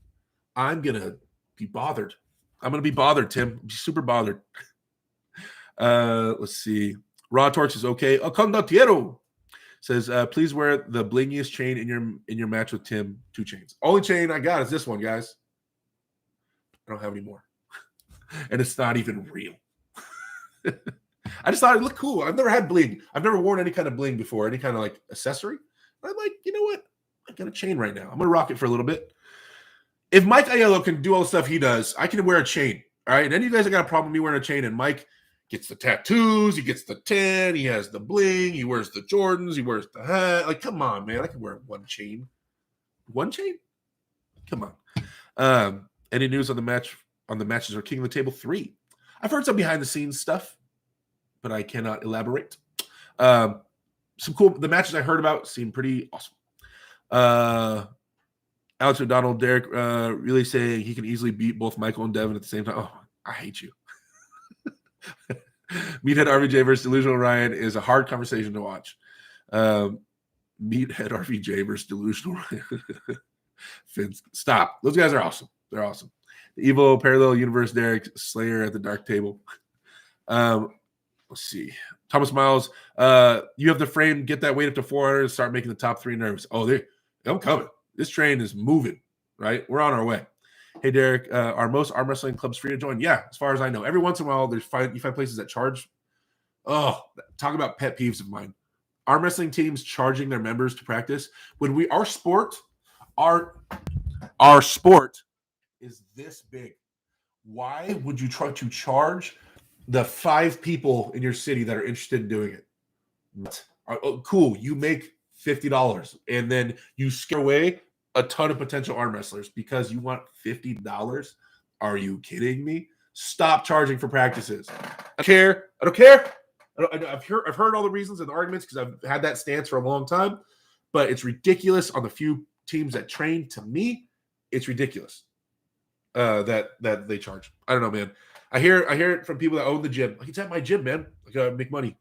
I'm gonna be bothered. I'm gonna be bothered, Tim. Be super bothered. Let's see. Raw Torch is okay. Condottiero says, please wear the blingiest chain in your match with Tim. 2 chains. Only chain I got is this one, guys. I don't have any more. And it's not even real. I just thought it looked cool. I've never had bling. I've never worn any kind of bling before, any kind of like accessory. But I'm like, you know what? I got a chain right now. I'm going to rock it for a little bit. If Mike Aiello can do all the stuff he does, I can wear a chain. All right. And any of you guys that got a problem with me wearing a chain, and Mike gets the tattoos, he gets the 10, he has the bling, he wears the Jordans, he wears the hat. Like, come on, man. I can wear one chain. One chain? Come on. Any news on the matches or King of the Table 3? I've heard some behind the scenes stuff, but I cannot elaborate. The matches I heard about seem pretty awesome. Alex McDonald, Derek really saying he can easily beat both Michael and Devin at the same time. Oh, I hate you. Meathead RVJ versus Delusional Ryan is a hard conversation to watch. Meathead RVJ versus Delusional Ryan. Finn, stop. Those guys are awesome. They're awesome. The Evo Parallel Universe Derek Slayer at the Dark Table. Let's see. Thomas Miles, you have the frame. Get that weight up to 400 and start making the top 3 nerves. Oh, I'm coming. This train is moving, right? We're on our way. Hey, Derek, are most arm wrestling clubs free to join? Yeah, as far as I know. Every once in a while, you find places that charge. Oh, talk about pet peeves of mine. Arm wrestling teams charging their members to practice. When our sport is this big. Why would you try to charge the 5 people in your city that are interested in doing it? What? Oh, cool. You make $50 and then you scare away a ton of potential arm wrestlers because you want $50. Are you kidding me? Stop charging for practices. I don't care. I've heard all the reasons and the arguments because I've had that stance for a long time, but it's ridiculous on the few teams that train. To me, it's ridiculous that they charge. I don't know, man. I hear it from people that own the gym. Like, it's at my gym, man. I gotta make money.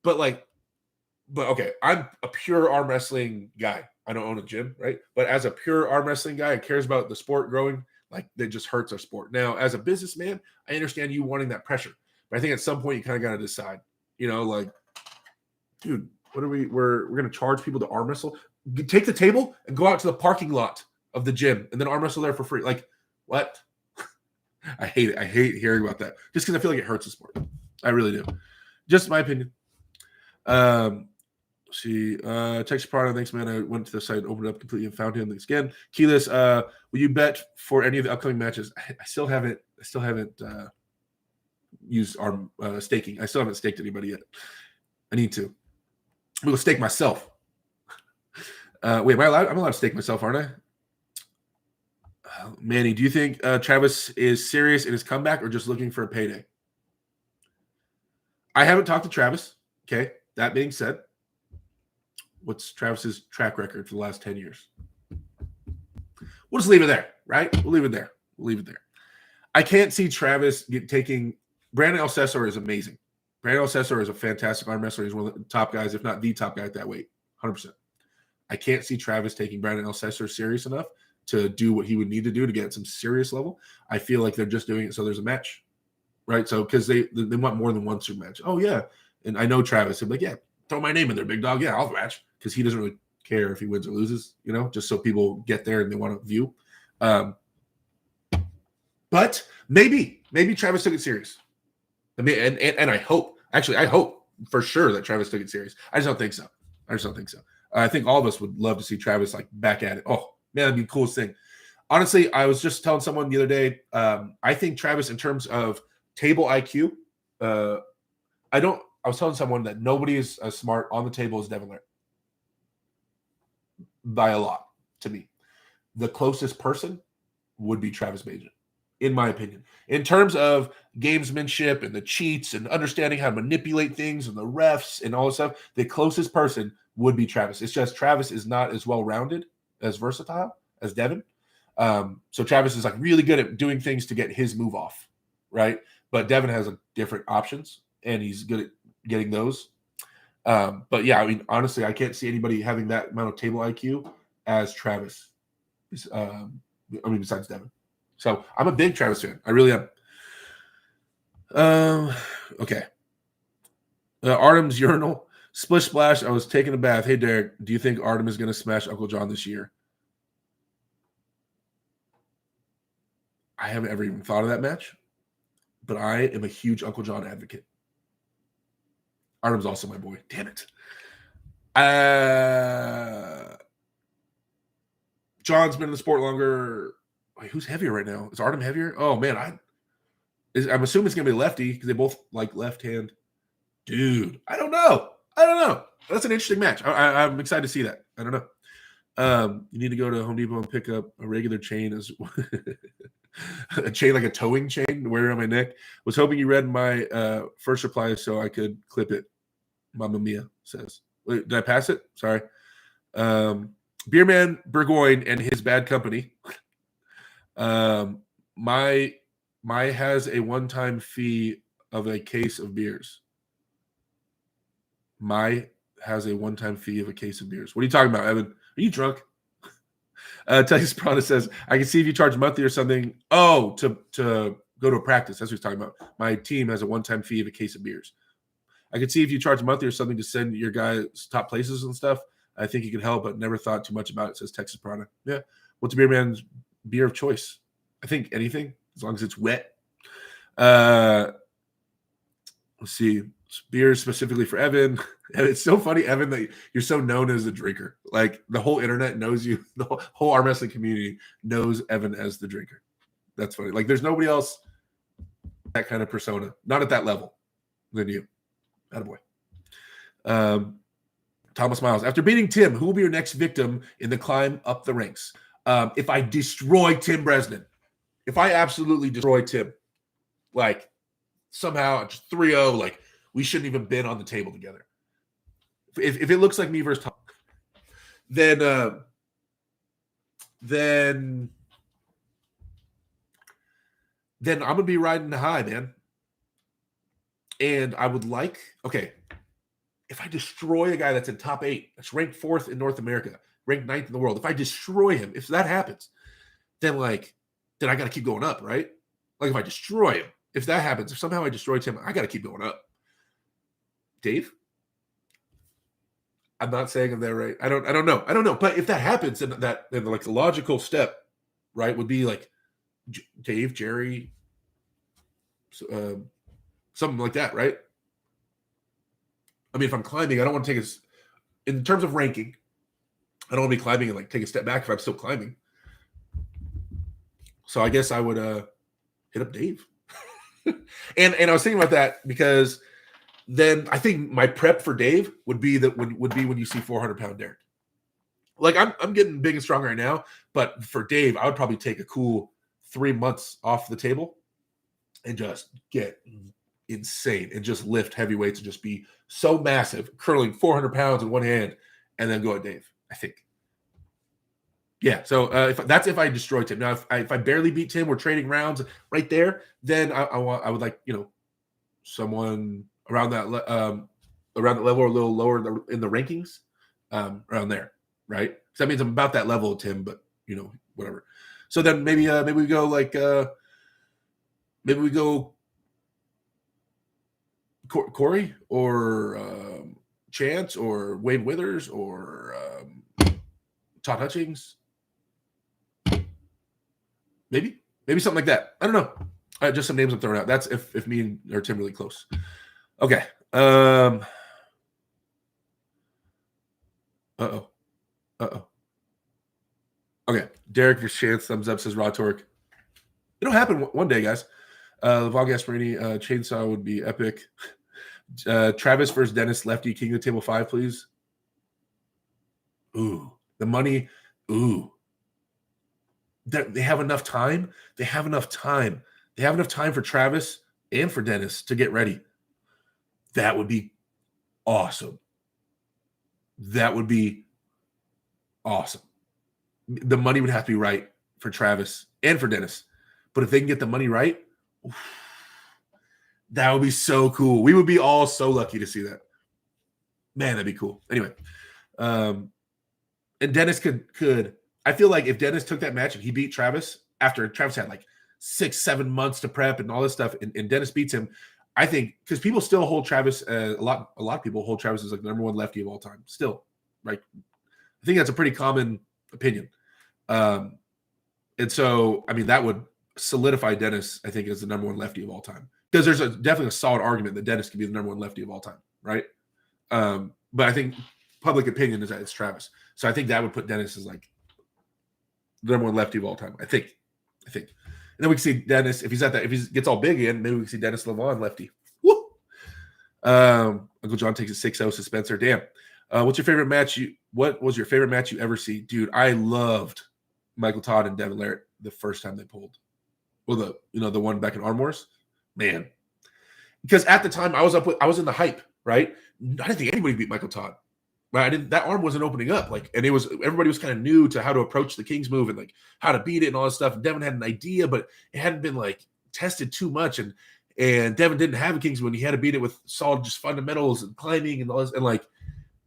But okay, I'm a pure arm wrestling guy. I don't own a gym, right? But as a pure arm wrestling guy who cares about the sport growing, like, that just hurts our sport. Now, as a businessman, I understand you wanting that pressure. But I think at some point you kind of got to decide, like, dude, we're going to charge people to arm wrestle? Take the table and go out to the parking lot of the gym and then arm wrestle there for free. Like, what? I hate it. I hate hearing about that just because I feel like it hurts the sport. I really do. Just my opinion. Texas Prado, thanks, man. I went to the site, opened it up completely, and found him. Thanks again. Keyless, will you bet for any of the upcoming matches? I still haven't used arm staking. I still haven't staked anybody yet. I need to. I'm gonna stake myself. Wait, am I allowed? I'm allowed to stake myself, aren't I? Manny, do you think Travis is serious in his comeback or just looking for a payday? I haven't talked to Travis. Okay. That being said, what's Travis's track record for the last 10 years? We'll just leave it there, right? We'll leave it there. I can't see Travis taking – Brandon Alcesor is amazing. Brandon Alcesor is a fantastic arm wrestler. He's one of the top guys, if not the top guy at that weight, 100%. I can't see Travis taking Brandon Alcesor serious enough to do what he would need to do to get at some serious level. I feel like they're just doing it so there's a match, right? So because they want more than one super match. Oh, yeah. And I know Travis. I'm like, yeah, throw my name in there, big dog. Yeah, I'll match. Because he doesn't really care if he wins or loses, just so people get there and they want to view. But maybe Travis took it serious. I mean, and I hope for sure that Travis took it serious. I just don't think so. I think all of us would love to see Travis back at it. Oh, man, that'd be the coolest thing. Honestly, I was just telling someone the other day, I think Travis, in terms of table IQ, I was telling someone that nobody is as smart on the table as Devin Lair. By a lot, to me. The closest person would be Travis Bagent, in my opinion. In terms of gamesmanship and the cheats and understanding how to manipulate things and the refs and all this stuff, the closest person would be Travis. It's just Travis is not as well-rounded, as versatile as Devin. So Travis is really good at doing things to get his move off, right? But Devin has different options, and he's good at getting those. But yeah, I mean, honestly, I can't see anybody having that amount of table IQ as Travis. Besides Devin. So I'm a big Travis fan. I really am. Okay. Artem's urinal. Splish splash. I was taking a bath. Hey, Derek, do you think Artem is going to smash Uncle John this year? I haven't ever even thought of that match, but I am a huge Uncle John advocate. Artem's also my boy. Damn it. John's been in the sport longer. Wait, who's heavier right now? Is Artem heavier? Oh, man. I'm assuming it's going to be lefty because they both like left hand. Dude, I don't know. That's an interesting match. I'm excited to see that. I don't know. You need to go to Home Depot and pick up a regular chain as a chain, like a towing chain to wear on my neck. Was hoping you read my first reply so I could clip it. Mamma Mia says. Wait, did I pass it? Sorry. Beerman Burgoyne and his bad company. My has a one-time fee of a case of beers. My has a one-time fee of a case of beers. What are you talking about, Evan? Are you drunk? Texas Prana says, I can see if you charge monthly or something. Oh, to go to a practice. That's what he's talking about. My team has a one-time fee of a case of beers. I could see if you charge monthly or something to send your guys top places and stuff. I think you could help, but never thought too much about it, says Texas Prana. Yeah. What's a beer man's beer of choice? I think anything, as long as it's wet. Let's see. Beer specifically for Evan. And it's so funny, Evan, that you're so known as a drinker. Like the whole internet knows you. The whole arm wrestling community knows Evan as the drinker. That's funny. Like there's nobody else that kind of persona, not at that level, than you. Attaboy. Thomas Miles. After beating Tim, who will be your next victim in the climb up the ranks? If I destroy Tim Bresnan, if I absolutely destroy Tim, like somehow just 3-0, like we shouldn't even been on the table together. If it looks like me versus Tom, then I'm gonna be riding high, man. And I would like, okay, if I destroy a guy that's in top 8, that's ranked 4th in North America, ranked 9th in the world, if I destroy him, if that happens, then I got to keep going up, right? Like if I destroy him, if that happens, if somehow I destroy him, I got to keep going up. Dave? I'm not saying I'm there, right? I don't know. But if that happens, then like the logical step, right, would be like Dave, Jerry, something like that, right? I mean, if I'm climbing, I don't want to take in terms of ranking, I don't want to be climbing and like take a step back if I'm still climbing. So I guess I would hit up Dave. and I was thinking about that because then I think my prep for Dave would be when you see 400-pound Derek. Like I'm getting big and strong right now, but for Dave, I would probably take a cool 3 months off the table and just get insane and just lift heavy weights and just be so massive, curling 400 pounds in one hand, and then go at Dave, I think. Yeah, so if I destroy Tim. Now, if I barely beat Tim, we're trading rounds right there, then I would like, someone around that level or a little lower in the rankings, around there, right? So that means I'm about that level of Tim, but whatever. So then maybe we go like Corey or Chance or Wayne Withers or Todd Hutchings. Maybe something like that. I don't know. Just some names I'm throwing out. That's if me or Tim really close. Okay. Uh-oh. Okay. Derek versus Chance, thumbs up, says Raw Torque. It'll happen one day, guys. Von Gasparini, chainsaw would be epic. Travis versus Dennis, lefty, king of the table 5, please. Ooh, the money. Ooh. They have enough time. They have enough time for Travis and for Dennis to get ready. That would be awesome. The money would have to be right for Travis and for Dennis. But if they can get the money right, that would be so cool. We would be all so lucky to see that. Man, that'd be cool. Anyway, and Dennis could. I feel like if Dennis took that match and he beat Travis after Travis had like 6-7 months to prep and all this stuff, and Dennis beats him, I think because people still hold Travis a lot of people hold Travis as like the number 1 lefty of all time. Still, right? I think that's a pretty common opinion. And so, I mean, that would solidify Dennis, I think, as the number 1 lefty of all time. Because there's definitely a solid argument that Dennis could be the number 1 lefty of all time, right? But I think public opinion is that it's Travis. So I think that would put Dennis as like the number 1 lefty of all time. I think. And then we can see Dennis, if he gets all big again, maybe we can see Dennis Levon lefty. Woo! Uncle John takes a 6-0 to Spencer. Damn. What's your favorite match? What was your favorite match you ever see, dude? I loved Michael Todd and Devin Larratt the first time they pulled. Well, the one back in Armors, man. Because at the time I was in the hype, right? I didn't think anybody beat Michael Todd. Right? That arm wasn't opening up, and everybody was kind of new to how to approach the King's move and like how to beat it and all this stuff. And Devin had an idea, but it hadn't been like tested too much. And Devin didn't have a King's move. He had to beat it with solid just fundamentals and climbing and all this. And like,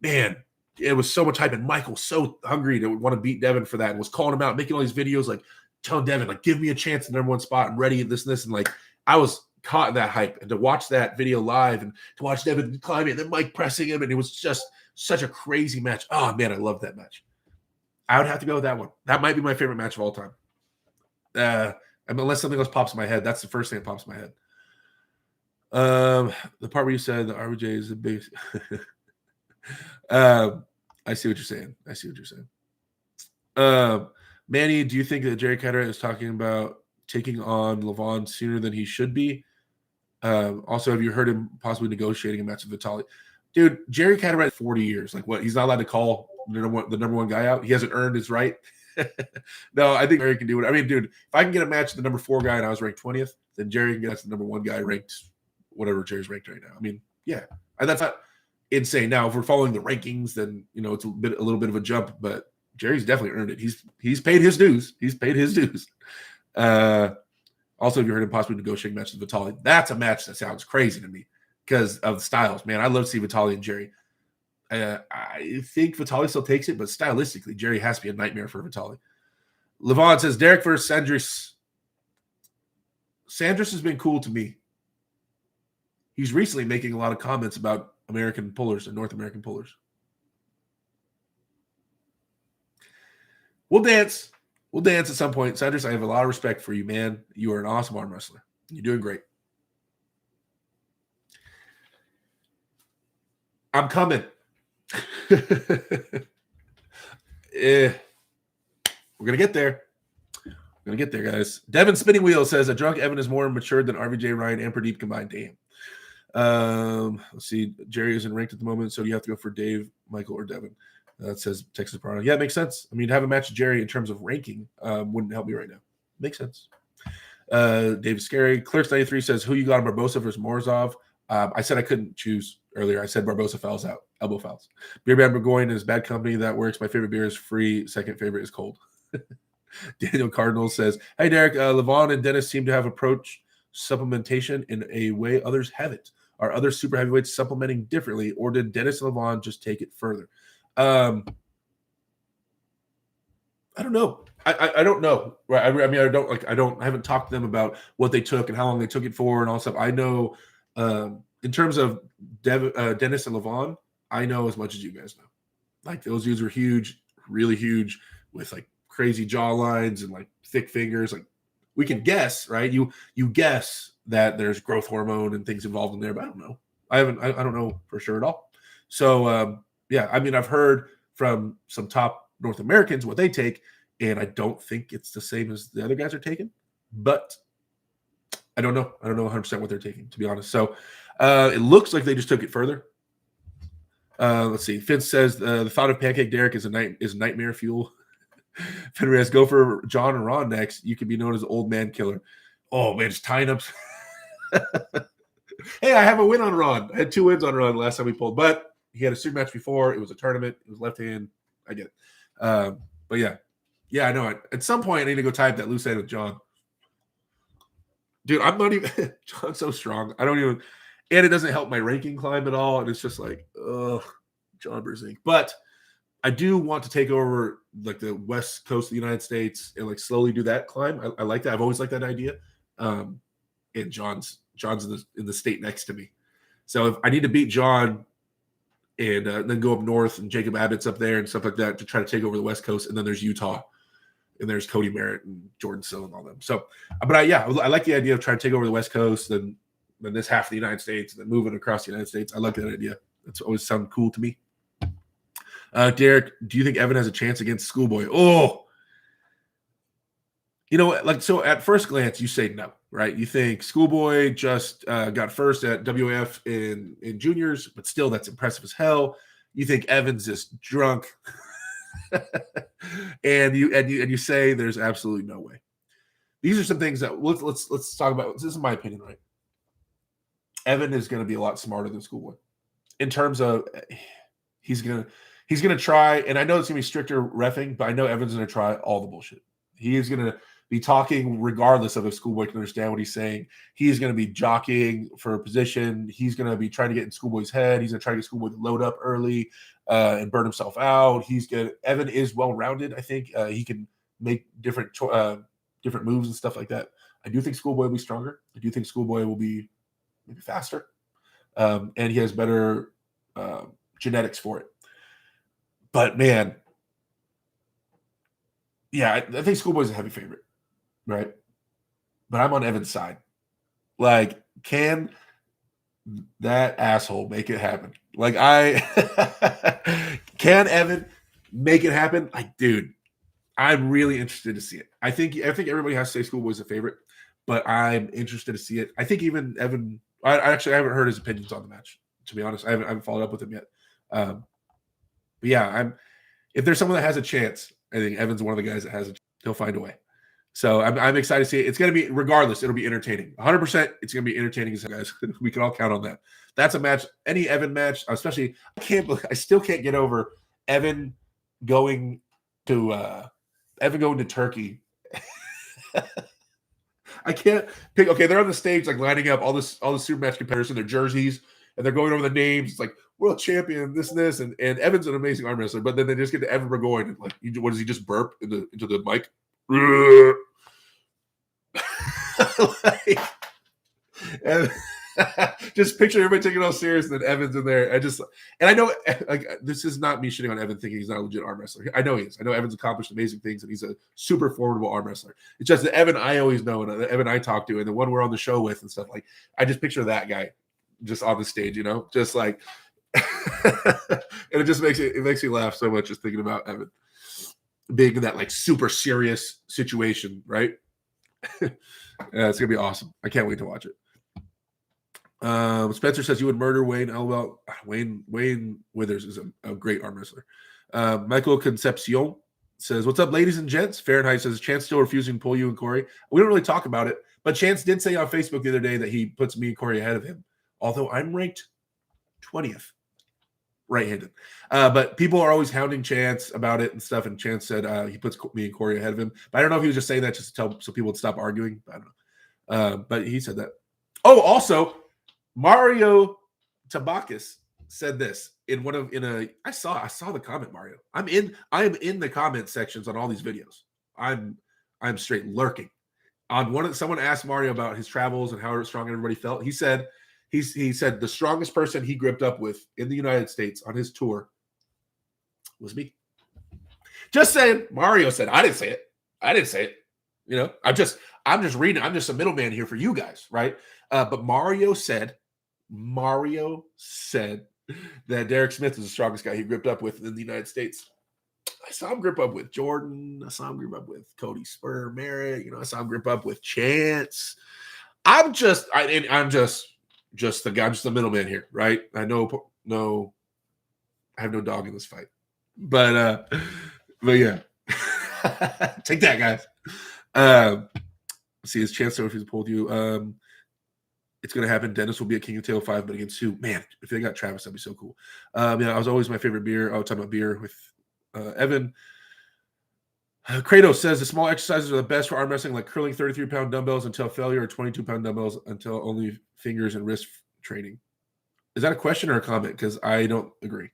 man, it was so much hype. And Michael so hungry to want to beat Devin for that and was calling him out, making all these videos, like telling Devin, like, give me a chance at number one spot. I'm ready at this and this. And like, I was caught in that hype. And to watch that video live and to watch Devin climbing and then Mike pressing him, and it was just such a crazy match. Oh, man, I love that match. I would have to go with that one. That might be my favorite match of all time. Unless something else pops in my head. That's the first thing that pops in my head. The part where you said the RBJ is the biggest. I see what you're saying. Manny, do you think that Jerry Cartwright is talking about taking on Levon sooner than he should be? Also, have you heard him possibly negotiating a match with Vitali? Dude, Jerry Cartwright, 40 years. Like, what? He's not allowed to call the number one guy out? He hasn't earned his right? No, I think Jerry can do it. I mean, dude, if I can get a match with the number 4 guy and I was ranked 20th, then Jerry can get us the number 1 guy ranked whatever Jerry's ranked right now. I mean, yeah. And that's not insane. Now, if we're following the rankings, then, it's a little bit of a jump, but Jerry's definitely earned it. He's paid his dues. Also, if you heard him possibly negotiating matches with Vitali, that's a match that sounds crazy to me because of the styles. Man, I love to see Vitali and Jerry. I think Vitali still takes it, but stylistically, Jerry has to be a nightmare for Vitali. Levon says, Derek versus Sandris. Sandris has been cool to me. He's recently making a lot of comments about American pullers and North American pullers. We'll dance. We'll dance at some point. Sandris, I have a lot of respect for you, man. You are an awesome arm wrestler. You're doing great. I'm coming. We're going to get there. We're going to get there, guys. Devin Spinning Wheel says, a drunk Evan is more matured than RVJ, Ryan, and Pradeep combined. Damn. Let's see. Jerry isn't ranked at the moment, so you have to go for Dave, Michael, or Devin. That says Texas Piranha. Yeah, it makes sense. I mean, to have a match with Jerry in terms of ranking wouldn't help me right now. Makes sense. David Scary. Clerks93 says, who you got on Barbosa versus Morozov? I said I couldn't choose earlier. I said Barbosa fouls out. Elbow fouls. Beer Bad Burgoyne is bad company. That works. My favorite beer is free. Second favorite is cold. Daniel Cardinal says, hey, Derek, Levon and Dennis seem to have approached supplementation in a way others haven't. Are other super heavyweights supplementing differently, or did Dennis and Levon just take it further? I don't know. I don't know. Right? I mean, I haven't talked to them about what they took and how long they took it for and all stuff. I know in terms of Dennis and Levon, I know as much as you guys know. Like, those dudes were huge, really huge, with like crazy jaw lines and like thick fingers. Like, we can guess, right? You guess that there's growth hormone and things involved in there, but I don't know. I don't know for sure at all. So yeah, I mean, I've heard from some top North Americans what they take, and I don't think it's the same as the other guys are taking, but I don't know. I don't know 100% what they're taking, to be honest. So it looks like they just took it further. Let's see. Finn says the thought of Pancake Derek is nightmare fuel. Fenris, go for John and Ron next. You could be known as the old man killer. Oh man, just tying up. Hey, I have a win on Ron. I had 2 wins on Ron last time we pulled, but he had a super match before. It was a tournament. It was left hand. I get it. But yeah, I know. At some point, I need to go type that loose end with John. Dude, I'm not even. John's so strong. I don't even. And it doesn't help my ranking climb at all. And it's just like, ugh, John Brzezinski. But I do want to take over like the West Coast of the United States and like slowly do that climb. I like that. I've always liked that idea. And John's in the state next to me. So if I need to beat John and then go up north, and Jacob Abbott's up there and stuff like that to try to take over the West Coast. And then there's Utah, and there's Cody Merritt and Jordan Sill and all them. So, but I like the idea of trying to take over the West Coast, then this half of the United States, and then moving across the United States. I like that idea. That's always sounded cool to me. Derek, do you think Evan has a chance against Schoolboy? Oh, like, so at first glance, you say no, right? You think Schoolboy just got first at WAF in juniors, but still that's impressive as hell. You think Evans is drunk, and you say there's absolutely no way. These are some things that let's talk about. This is my opinion, right? Evan is going to be a lot smarter than Schoolboy in terms of he's gonna try, and I know it's gonna be stricter reffing, but I know Evan's gonna try all the bullshit. He is gonna be talking regardless of if Schoolboy can understand what he's saying. He's gonna be jockeying for a position. He's gonna be trying to get in Schoolboy's head. He's gonna try to get Schoolboy to load up early and burn himself out. Evan is well rounded. I think he can make different moves and stuff like that. I do think Schoolboy will be stronger. I do think Schoolboy will be maybe faster, and he has better genetics for it. But man, yeah, I think Schoolboy's a heavy favorite, right? But I'm on Evan's side. Like, can that asshole make it happen? Like, can Evan make it happen? Dude, I'm really interested to see it. I think everybody has to say Schoolboy's a favorite, but I'm interested to see it. I think even Evan. I haven't heard his opinions on the match. To be honest, I haven't followed up with him yet. But yeah, if there's someone that has a chance, I think Evan's one of the guys that has a chance. He'll find a way. So I'm excited to see it. It's going to be, regardless, it'll be entertaining. 100%, it's going to be entertaining, guys. We can all count on that. That's a match, any Evan match, especially, I still can't get over Evan going to Turkey. I can't pick. Okay, they're on the stage, like lining up all the super match competitors in their jerseys, and they're going over the names. It's like world champion, this and this, and Evan's an amazing arm wrestler. But then they just get to Evan Burgoyne, and like, what does he just burp into the mic? Like, and just picture everybody taking it all serious, and then Evan's in there. I know, like, this is not me shitting on Evan thinking he's not a legit arm wrestler. I know he is. I know Evan's accomplished amazing things, and he's a super formidable arm wrestler. It's just the Evan I always know, and the Evan I talk to, and the one we're on the show with and stuff. Like, I just picture that guy just on the stage, just like, and it just makes me laugh so much just thinking about Evan being in that like super serious situation, right? Yeah, it's gonna be awesome. I can't wait to watch it. Spencer says you would murder Wayne. LOL. Wayne Withers is a great arm wrestler. Michael Concepcion says, "What's up, ladies and gents?" Fahrenheit says, "Chance still refusing to pull you and Corey." We don't really talk about it, but Chance did say on Facebook the other day that he puts me and Corey ahead of him, although I'm ranked 20th right-handed. But people are always hounding Chance about it and stuff, and Chance said he puts me and Corey ahead of him. But I don't know if he was just saying that just to tell so people would stop arguing. I don't know. But he said that. Oh, also, Mario Tabakis said this I saw the comment, Mario. I am in the comment sections on all these videos. I'm straight lurking. Someone asked Mario about his travels and how strong everybody felt. He said the strongest person he gripped up with in the United States on his tour was me. Just saying. Mario said, I didn't say it. I'm just reading. I'm just a middleman here for you guys, right? But Mario said that Derek Smith is the strongest guy he gripped up with in the United States. I saw him grip up with Jordan. I saw him grip up with Cody Spur Merritt. I saw him grip up with Chance. I'm just the guy. I'm just the middleman here, right? I have no dog in this fight, but yeah, take that, guys. See, his Chance if he's pulled you. It's going to happen. Dennis will be at King of Tail 5, but against who? Man, if they got Travis, that'd be so cool. I was always my favorite beer. I was talking about beer with Evan. Kratos says the small exercises are the best for arm wrestling, like curling 33-pound dumbbells until failure or 22-pound dumbbells until only fingers and wrist training. Is that a question or a comment? Because I don't agree.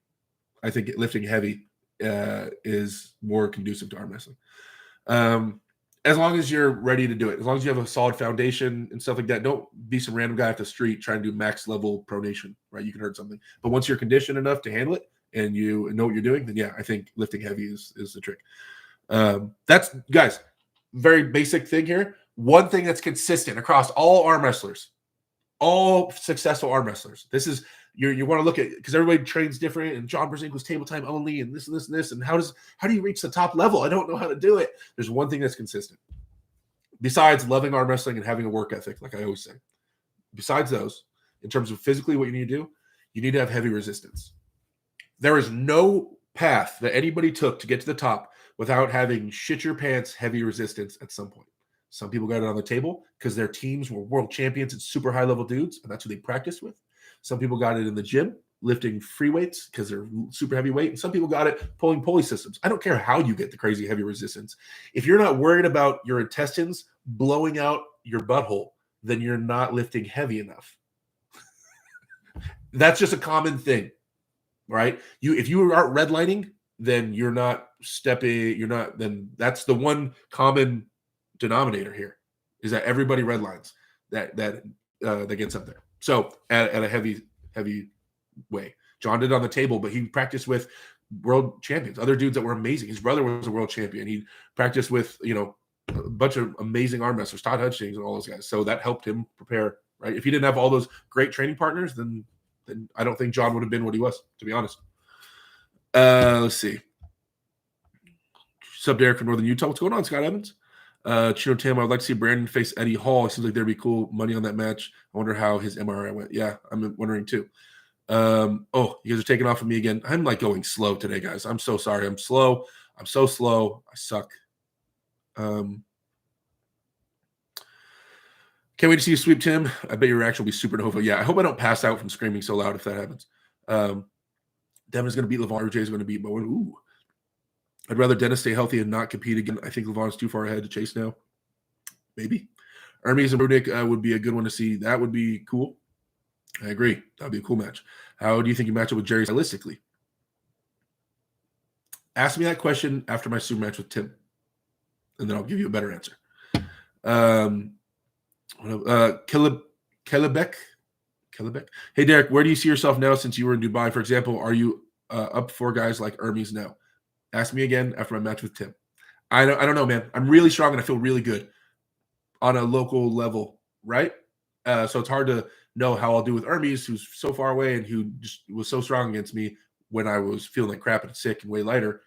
I think lifting heavy is more conducive to arm wrestling. As long as you're ready to do it, as long as you have a solid foundation and stuff like that, don't be some random guy off the street trying to do max level pronation, right? You can hurt something. But once you're conditioned enough to handle it and you know what you're doing, then yeah, I think lifting heavy is the trick. That's, guys, very basic thing here. One thing that's consistent across all arm wrestlers, all successful arm wrestlers. This is, you want to look at, because everybody trains different, and John Brzezinski was table time only, and this and this and this, and how do you reach the top level? I don't know how to do it. There's one thing that's consistent. Besides loving arm wrestling and having a work ethic, like I always say, besides those, in terms of physically what you need to do, you need to have heavy resistance. There is no path that anybody took to get to the top without having shit your pants heavy resistance at some point. Some people got it on the table because their teams were world champions and super high level dudes, and that's who they practiced with. Some people got it in the gym, lifting free weights because they're super heavy weight. And some people got it pulling pulley systems. I don't care how you get the crazy heavy resistance. If you're not worried about your intestines blowing out your butthole, then you're not lifting heavy enough. That's just a common thing, right? If you aren't redlining, then you're not stepping, then that's the one common denominator here, is that everybody redlines that gets up there. So at a heavy way. John did it on the table, but he practiced with world champions, other dudes that were amazing. His brother was a world champion. He practiced with, a bunch of amazing arm wrestlers, Todd Hutchings and all those guys. So that helped him prepare, right? If he didn't have all those great training partners, then I don't think John would have been what he was, to be honest. Let's see. What's up, Derek from Northern Utah? What's going on, Scott Evans? Chino Tam, I would like to see Brandon face Eddie Hall. It seems like there'd be cool money on that match. I wonder how his MRI went. Yeah, I'm wondering too. You guys are taking off of me again. I'm like going slow today, guys. I'm so sorry. I'm slow. I'm so slow. I suck. Can't wait to see you sweep, Tim. I bet your reaction will be supernova. Yeah, I hope I don't pass out from screaming so loud if that happens. Devin's going to beat Levon. Jay's going to beat Bowen. Ooh. I'd rather Dennis stay healthy and not compete again. I think Levon's too far ahead to chase now. Maybe. Hermes and Rudnick would be a good one to see. That would be cool. I agree. That would be a cool match. How do you think you match up with Jerry stylistically? Ask me that question after my super match with Tim, and then I'll give you a better answer. Kellebeck. Hey, Derek, where do you see yourself now since you were in Dubai? For example, are you up for guys like Hermes now? Ask me again after my match with Tim. I don't know, man. I'm really strong and I feel really good on a local level, right? So it's hard to know how I'll do with Hermes, who's so far away and who just was so strong against me when I was feeling like crap and sick and way lighter.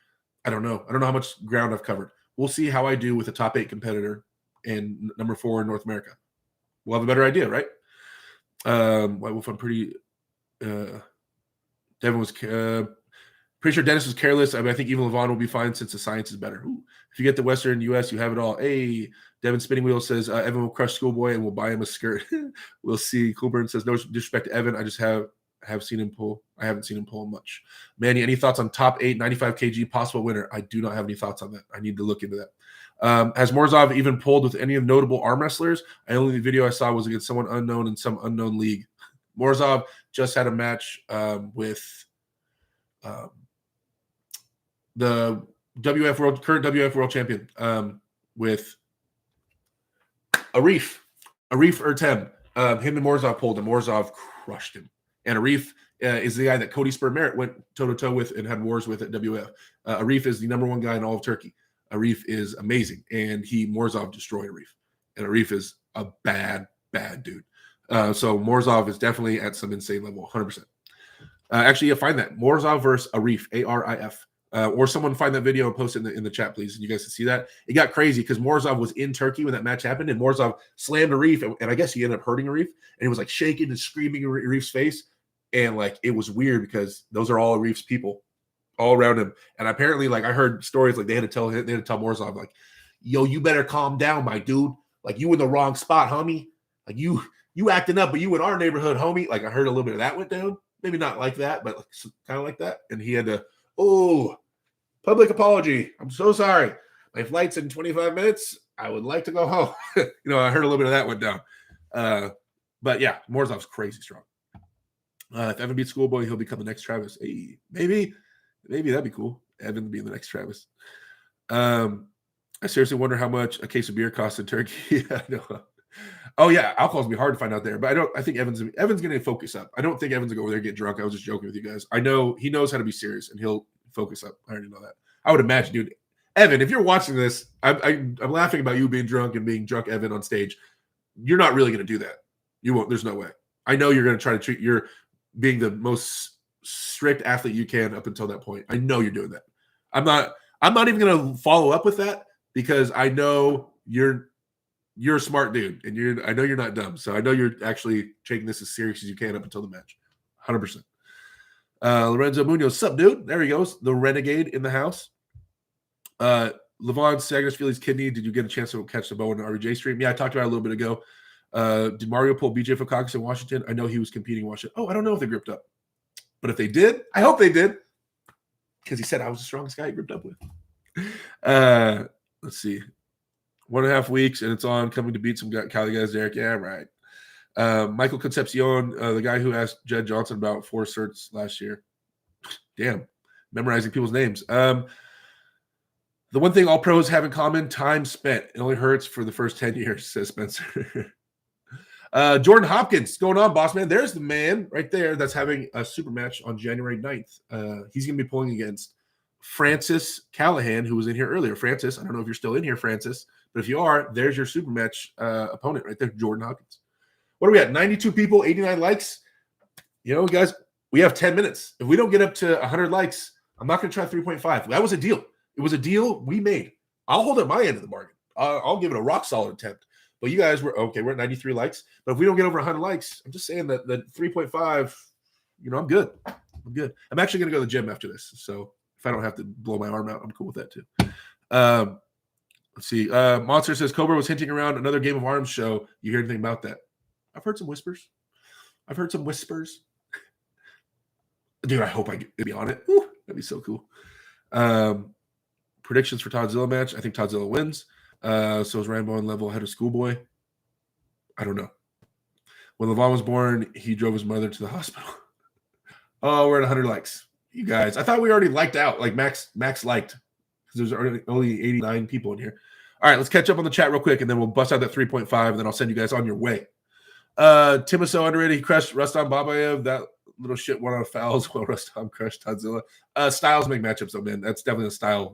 I don't know. I don't know how much ground I've covered. We'll see how I do with a top 8 competitor and number 4 in North America. We'll have a better idea, right? White Wolf, I'm pretty. Devin was pretty sure Dennis was careless. I think even Levon will be fine since the science is better. Ooh. If you get the Western US, you have it all. Hey, Devin Spinning Wheel says Evan will crush Schoolboy and we'll buy him a skirt. We'll see. Coolburn says no disrespect to Evan. I just have seen him pull. I haven't seen him pull much. Manny, any thoughts on top 8, 95 kg possible winner? I do not have any thoughts on that. I need to look into that. Has Morozov even pulled with any of notable arm wrestlers? The video I saw was against someone unknown in some unknown league. Morozov just had a match with the current WF world champion with Arif Ertem. Him and Morozov pulled, and Morozov crushed him. And Arif is the guy that Cody Spur Merritt went toe-to-toe with and had wars with at WF. Arif is the number 1 guy in all of Turkey. Arif is amazing, and Morozov destroyed Arif. And Arif is a bad dude. So Morozov is definitely at some insane level, 100%. Actually, find that. Morozov versus Arif, A-R-I-F. Or someone find that video and post it in the chat, please. And you guys can see that. It got crazy because Morozov was in Turkey when that match happened, and Morozov slammed Arif, and I guess he ended up hurting Arif, and he was like shaking and screaming in Arif's face. And like it was weird because those are all Arif's people all around him. And apparently, like I heard stories like they had to tell Morozov, like, yo, you better calm down, my dude. Like you in the wrong spot, homie. Like you acting up, but you in our neighborhood, homie. Like I heard a little bit of that went down. Maybe not like that, but kind of like that. And he had to, public apology. I'm so sorry. My flight's in 25 minutes. I would like to go home. I heard a little bit of that went down. But yeah, Morozov's crazy strong. If Evan beats Schoolboy, he'll become the next Travis. Hey, maybe that'd be cool. Evan being the next Travis. I seriously wonder how much a case of beer costs in Turkey. I know. Oh yeah, alcohol's gonna be hard to find out there, but I think Evan's gonna focus up. I don't think Evan's gonna go over there and get drunk. I was just joking with you guys. I know he knows how to be serious and he'll focus up. I already know that. I would imagine, dude. Evan, if you're watching this, I'm laughing about you being drunk and being drunk Evan on stage. You're not really gonna do that. You won't. There's no way. I know you're gonna try to treat you're being the most strict athlete you can up until that point. I know you're doing that. I'm not even gonna follow up with that because I know you're a smart dude, and I know you're not dumb. So I know you're actually taking this as serious as you can up until the match. 100%. Lorenzo Munoz, sup, dude? There he goes. The Renegade in the house. Levon Sagres-Feely's kidney. Did you get a chance to catch the Bo in the RBJ stream? Yeah, I talked about it a little bit ago. Did Mario pull BJ Fokakis in Washington? I know he was competing in Washington. Oh, I don't know if they gripped up. But if they did, I hope they did. Because he said I was the strongest guy he gripped up with. Let's see. 1.5 weeks, and it's on coming to beat some Cali guys, Derek. Yeah, right. Michael Concepcion, the guy who asked Jed Johnson about 4 certs last year. Damn. Memorizing people's names. The one thing all pros have in common, time spent. It only hurts for the first 10 years, says Spencer. Jordan Hopkins, going on, boss man? There's the man right there that's having a super match on January 9th. He's going to be pulling against Francis Callahan, who was in here earlier. Francis, I don't know if you're still in here, Francis, but if you are, there's your super match opponent right there, Jordan Hopkins. What are we at? 92 people, 89 likes. You know, guys, we have 10 minutes. If we don't get up to 100 likes, I'm not going to try 3.5. That was a deal. It was a deal we made. I'll hold up my end of the bargain. I'll give it a rock solid attempt. But you guys were okay. We're at 93 likes. But if we don't get over 100 likes, I'm just saying that 3.5, you know, I'm good. I'm good. I'm actually going to go to the gym after this. So if I don't have to blow my arm out, I'm cool with that too. Let's see. Monster says Cobra was hinting around another Game of Arms show. You hear anything about that? I've heard some whispers. Dude, I hope I get to be on it. Ooh, that'd be so cool. Predictions for Toddzilla match. I think Toddzilla wins. So is Rambo on level ahead of Schoolboy? I don't know. When Levon was born, he drove his mother to the hospital. Oh, we're at 100 likes. You guys, I thought we already liked out. Like Max liked. Because there's only 89 people in here. All right, let's catch up on the chat real quick, and then we'll bust out that 3.5, and then I'll send you guys on your way. Tim is so underrated. He crushed Rustam Babayev. That little shit won out of fouls while Rustam crushed Toddzilla. Styles make matchups, though, man. That's definitely a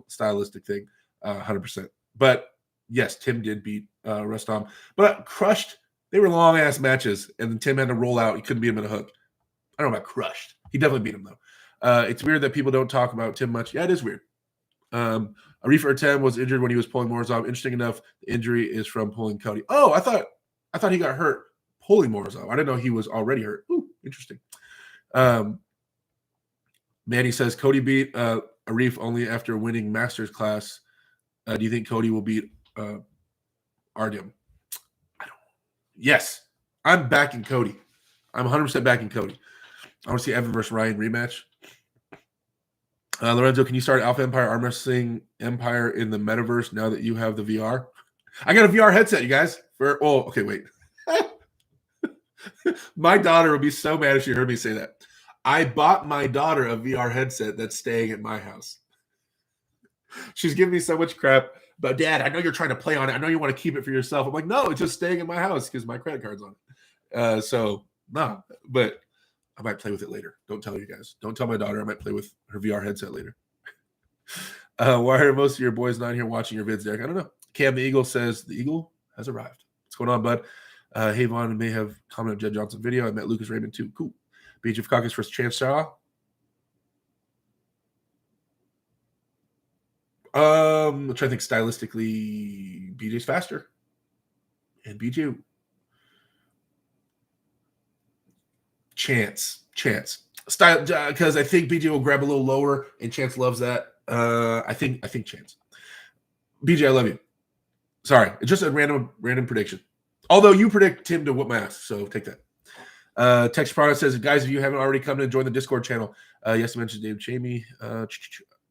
stylistic thing, 100%. But yes, Tim did beat Rustam. But crushed, they were long-ass matches, and then Tim had to roll out. He couldn't beat him in a hook. I don't know about crushed. He definitely beat him, though. It's weird that people don't talk about Tim much. Yeah, it is weird. Arif Artem was injured when he was pulling Morozov. Interesting enough, the injury is from pulling Cody. Oh, I thought he got hurt pulling Morozov. I didn't know he was already hurt. Ooh, interesting. Manny says Cody beat Arif only after winning Masters class. Do you think Cody will beat Artyom? Yes, I'm backing Cody. I'm 100% backing Cody. I want to see Evan versus Ryan rematch. Lorenzo, can you start Alpha Empire Arm Wrestling Empire in the metaverse now that you have the VR? I got a VR headset, you guys. Okay, wait. My daughter would be so mad if she heard me say that. I bought my daughter a VR headset that's staying at my house. She's giving me so much crap. But Dad, I know you're trying to play on it. I know you want to keep it for yourself. I'm like, no, it's just staying in my house because my credit card's on it. No, but I might play with it later. Don't tell you guys. Don't tell my daughter. I might play with her VR headset later. Why are most of your boys not here watching your vids, Derek? I don't know. Cam the Eagle says the Eagle has arrived. What's going on, bud? Hey, Vaughn may have commented on Jed Johnson video. I met Lucas Raymond too. Cool. BJ Fokakis versus Chance Shaw. I'm trying to think stylistically. BJ's faster. And BJ... Chance. Style, because I think BJ will grab a little lower, and Chance loves that. I think Chance. BJ, I love you. Sorry, it's just a random prediction. Although you predict Tim to whoop my ass, so take that. Text Product says, guys, if you haven't already come to join the Discord channel, yes, I mentioned Dave Chamey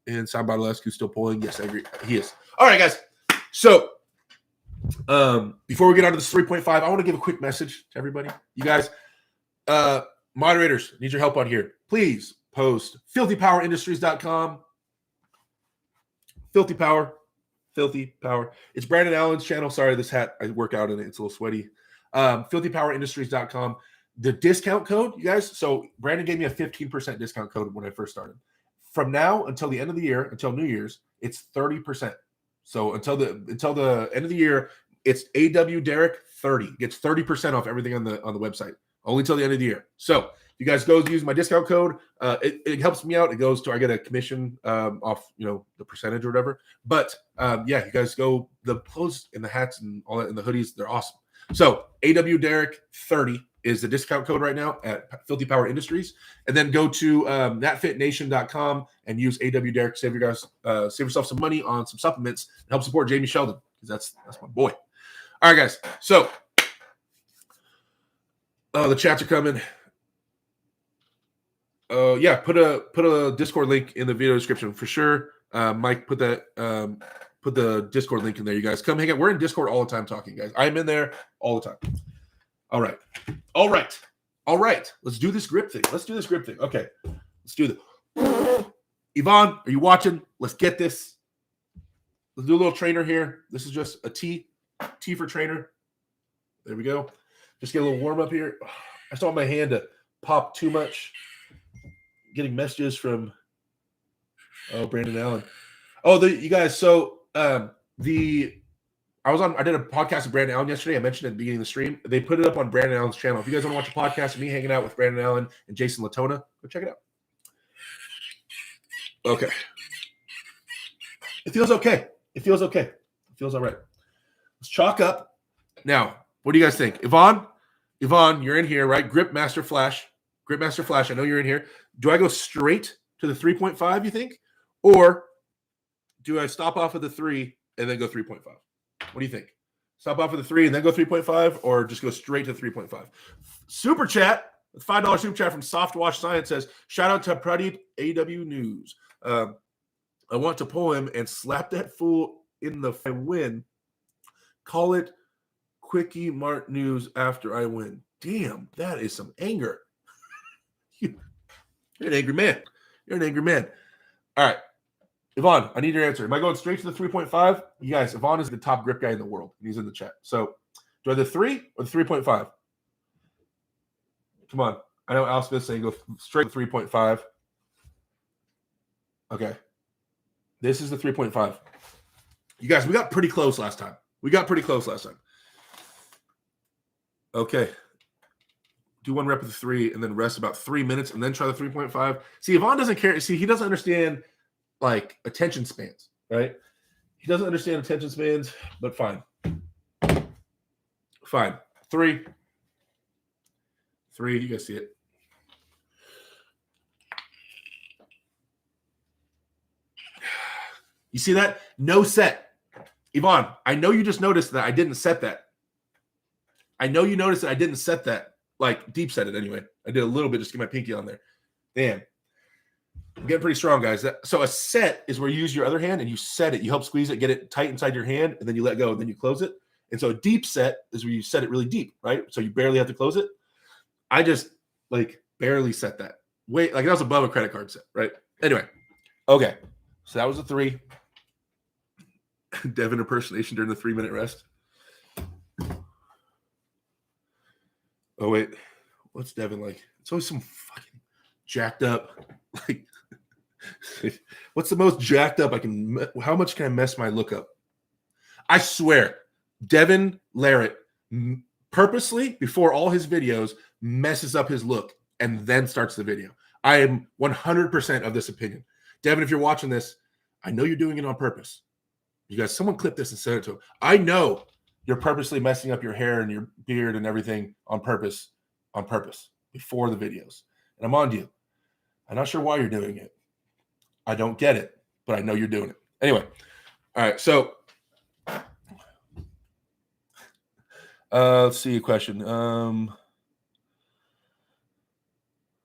and Sam Badalescu still pulling. Yes, I agree. He is. All right, guys. So before we get on to this 3.5, I want to give a quick message to everybody. You guys, moderators, need your help on here. Please post filthypowerindustries.com. Filthy Power. It's Brandon Allen's channel. Sorry, this hat, I work out in it. It's a little sweaty. Filthypowerindustries.com. The discount code, you guys. So Brandon gave me a 15% discount code when I first started. From now until the end of the year, until New Year's, it's 30%. So until the end of the year, it's AW Derek 30. Gets 30% off everything on the website. Only till the end of the year. So you guys go use my discount code. It helps me out. It goes to, I get a commission off, the percentage or whatever. But yeah, you guys go, the clothes and the hats and all that and the hoodies, they're awesome. So AW Derek 30 is the discount code right now at Filthy Power Industries. And then go to natfitnation.com and use AW Derek to save yourself some money on some supplements and help support Jamie Sheldon, because that's my boy. All right, guys. So the chats are coming. Yeah, put a Discord link in the video description for sure. Mike, put the Discord link in there. You guys come hang out. We're in Discord all the time talking, guys. I'm in there all the time. All right. Let's do this grip thing. Okay, let's do this. Yvonne, are you watching? Let's get this. Let's do a little trainer here. This is just a T for trainer. There we go. Just get a little warm up here. I saw my hand to pop too much. Getting messages from Brandon Allen. You guys. So I did a podcast with Brandon Allen yesterday. I mentioned at the beginning of the stream. They put it up on Brandon Allen's channel. If you guys want to watch a podcast of me hanging out with Brandon Allen and Jason Latona, go check it out. Okay. It feels okay. It feels all right. Let's chalk up. Now, what do you guys think? Yvonne, you're in here, right? Grip Master Flash. I know you're in here. Do I go straight to the 3.5, you think? Or do I stop off at the 3 and then go 3.5? What do you think? Stop off at the 3 and then go 3.5, or just go straight to 3.5? Super chat, $5 super chat from Soft Wash Science says, shout out to Pradeep AW News. I want to pull him and slap that fool in the win. Call it Quickie Mart News after I win. Damn, that is some anger. You're an angry man. All right. Yvonne, I need your answer. Am I going straight to the 3.5? You guys, Yvonne is the top grip guy in the world. He's in the chat. So do I the 3 or the 3.5? Come on. I know Al Smith's saying go straight to 3.5. Okay. This is the 3.5. You guys, we got pretty close last time. Okay. Do one rep of the 3 and then rest about 3 minutes and then try the 3.5. See, Yvonne doesn't care. See, he doesn't understand like attention spans, right? He doesn't understand attention spans, but fine. 3. You guys see it. You see that? No set. Yvonne, I know you just noticed that I didn't set that. I know you noticed that I didn't set that. Like deep set it anyway. I did a little bit just to get my pinky on there. Damn. I'm getting pretty strong, guys. So a set is where you use your other hand and you set it. You help squeeze it, get it tight inside your hand, and then you let go, and then you close it. And so a deep set is where you set it really deep, right? So you barely have to close it. I just like barely set that. Wait, like that was above a credit card set, right? Anyway, okay. So that was a 3. Devin impersonation during the 3-minute rest. Oh, wait. What's Devin like? It's always some fucking jacked up. Like, what's the most jacked up I can? How much can I mess my look up? I swear, Devin Larratt purposely, before all his videos, messes up his look and then starts the video. I am 100% of this opinion. Devin, if you're watching this, I know you're doing it on purpose. You guys, someone clip this and send it to him. I know you're purposely messing up your hair and your beard and everything on purpose before the videos. And I'm on to you. I'm not sure why you're doing it. I don't get it, but I know you're doing it. Anyway, all right, so let's see a question.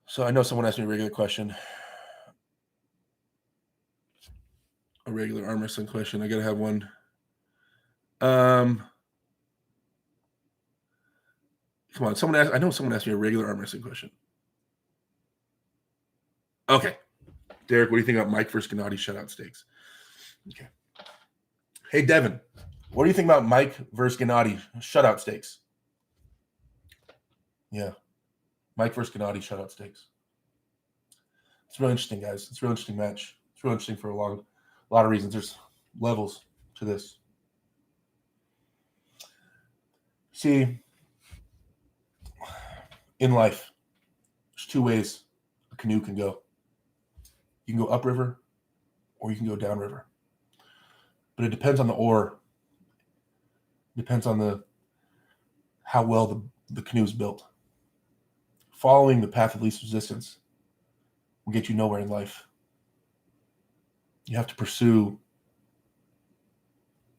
So I know someone asked me a regular question. A regular arm wrestling question. I got to have one. Come on, I know someone asked me a regular arm wrestling question. Okay. Derek, what do you think about Mike versus Gennady shutout stakes? Okay. Hey, Devin, what do you think about Mike versus Gennady shutout stakes? Yeah. Mike versus Gennady shutout stakes. It's really interesting, guys. It's a real interesting match. It's real interesting for a lot of reasons. There's levels to this. See, in life, there's 2 ways a canoe can go. You can go upriver or you can go downriver. But it depends on the oar. It depends on how well the canoe is built. following the path of least resistance will get you nowhere in life. You have to pursue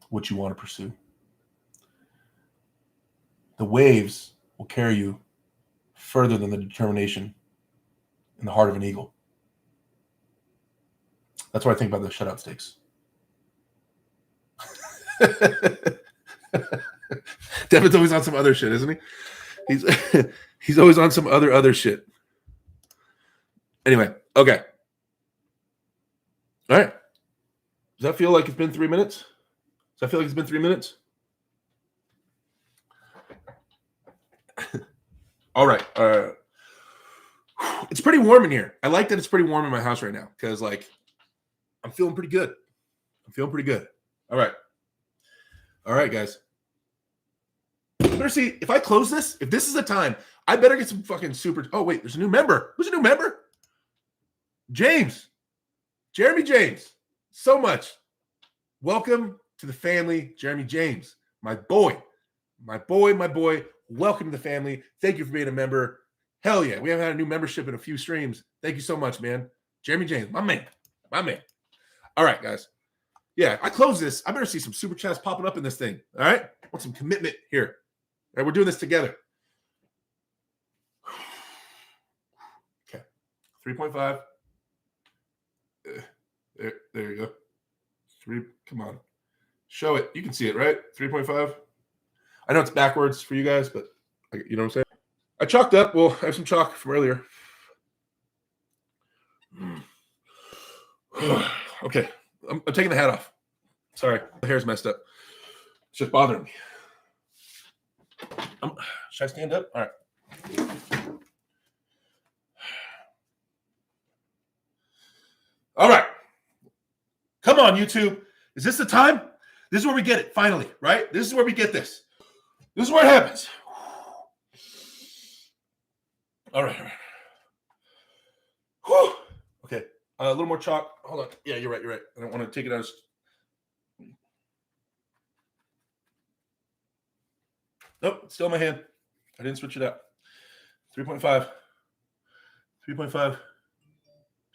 what you want to pursue. The waves will carry you further than the determination in the heart of an eagle. That's what I think about the shutout stakes. Devin's always on some other shit, isn't he? He's always on some other shit. Anyway, okay. All right. Does that feel like it's been 3 minutes? Does that feel like it's been 3 minutes? All right. It's pretty warm in here. I like that it's pretty warm in my house right now because, like, I'm feeling pretty good. All right. All right, guys. Better see if I close this. If this is the time, I better get some fucking super. Oh wait, there's a new member. Who's a new member? James, Jeremy James. So much. Welcome to the family, Jeremy James, my boy. Welcome to the family. Thank you for being a member. Hell yeah, we haven't had a new membership in a few streams. Thank you so much, man. Jeremy James, my man. All right, guys. Yeah, I close this. I better see some super chats popping up in this thing. All right, I want some commitment here. All right, we're doing this together. Okay, 3.5. There you go. 3. Come on, show it. You can see it, right? 3.5. I know it's backwards for you guys, but you know what I'm saying. I chalked up. Well, I have some chalk from earlier. Okay, I'm taking the hat off. Sorry, the hair's messed up. It's just bothering me. Should I stand up? All right. All right. Come on, YouTube. Is this the time? This is where we get it, finally, right? This is where we get this. This is where it happens. All right. Whew. Okay. A little more chalk. Hold on. Yeah, you're right. I don't want to take it out. Nope, it's still in my hand. I didn't switch it out. 3.5. 3.5.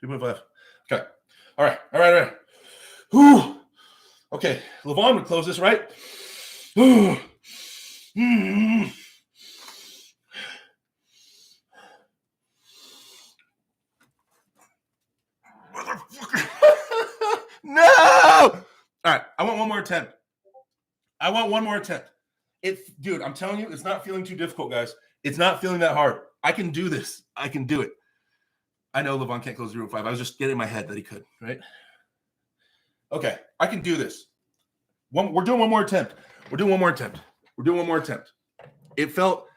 3.5. Okay. All right. Whew. Okay. Levon would close this, right? Whew. No! All right. I want one more attempt. Dude, I'm telling you, it's not feeling too difficult, guys. It's not feeling that hard. I can do this. I can do it. I know Levon can't close 0.5. I was just getting in my head that he could, right? Okay, I can do this. We're doing one more attempt. It felt,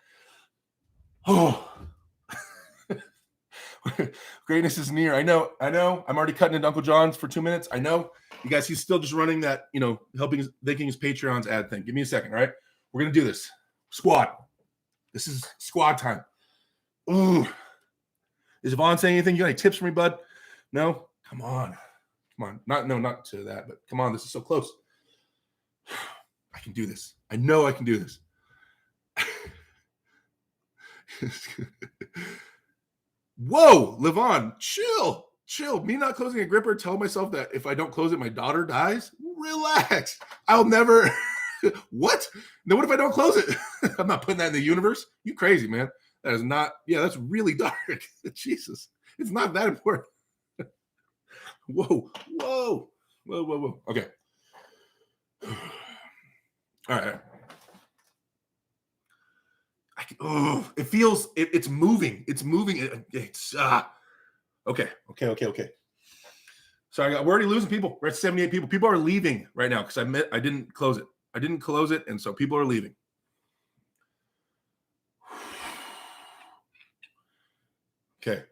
greatness is near. I know. I'm already cutting into Uncle John's for 2 minutes. I know. You guys, he's still just running that, making his Patreon's ad thing. Give me a second, all right? We're going to do this. Squad. This is squad time. Ooh. Is Vaughn saying anything? You got any tips for me, bud? No? Come on. Not to that, but come on. This is so close. I can do this. I know I can do this. Whoa, Levon, chill. Me not closing a gripper, tell myself that if I don't close it, my daughter dies. Relax. I'll never... What? Then what if I don't close it? I'm not putting that in the universe. You crazy, man. That is not, that's really dark. Jesus. It's not that important. Whoa. Okay. All right. It feels, it's moving. It's moving. Okay. Sorry, we're already losing people. We're at 78 people. People are leaving right now because I didn't close it. And so people are leaving. Okay.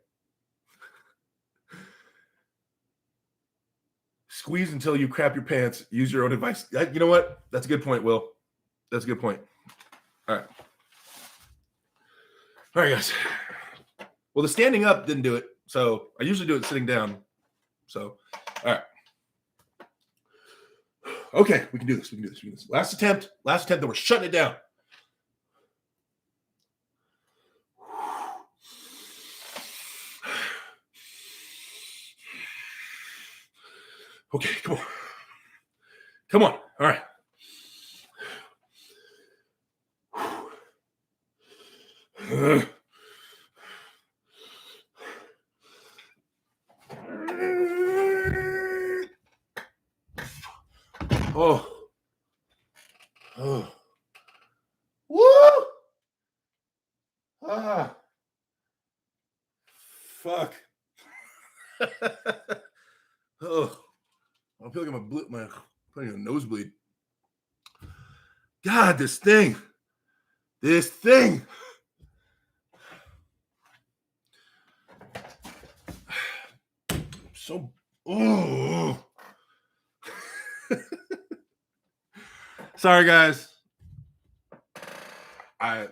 Squeeze until you crap your pants. Use your own advice. You know what? That's a good point, Will. That's a good point. All right. All right, guys. Well, the standing up didn't do it. So I usually do it sitting down. So, all right. Okay, we can do this. Last attempt. Then we're shutting it down. Okay, come on. Come on. All right. Oh. Oh. Woo! Ah. Fuck. Oh. I feel like I'm putting a nosebleed. God, this thing. So, oh. Sorry, guys. I'm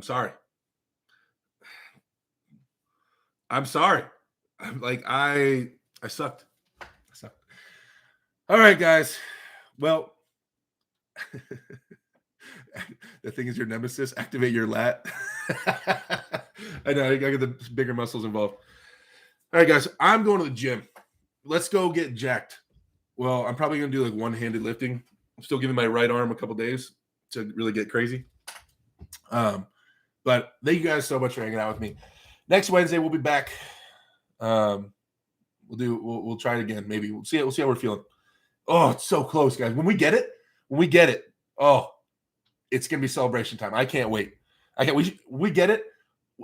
sorry. I'm sorry. I'm like, I sucked. All right, guys. Well, the thing is your nemesis. Activate your lat. I know. I got the bigger muscles involved. All right, guys. I'm going to the gym. Let's go get jacked. Well, I'm probably going to do like one-handed lifting. I'm still giving my right arm a couple days to really get crazy. But thank you guys so much for hanging out with me. Next Wednesday, we'll be back. We'll try it again. Maybe we'll see how we're feeling. Oh, it's so close, guys. When we get it. Oh, it's gonna be celebration time. I can't wait. We get it.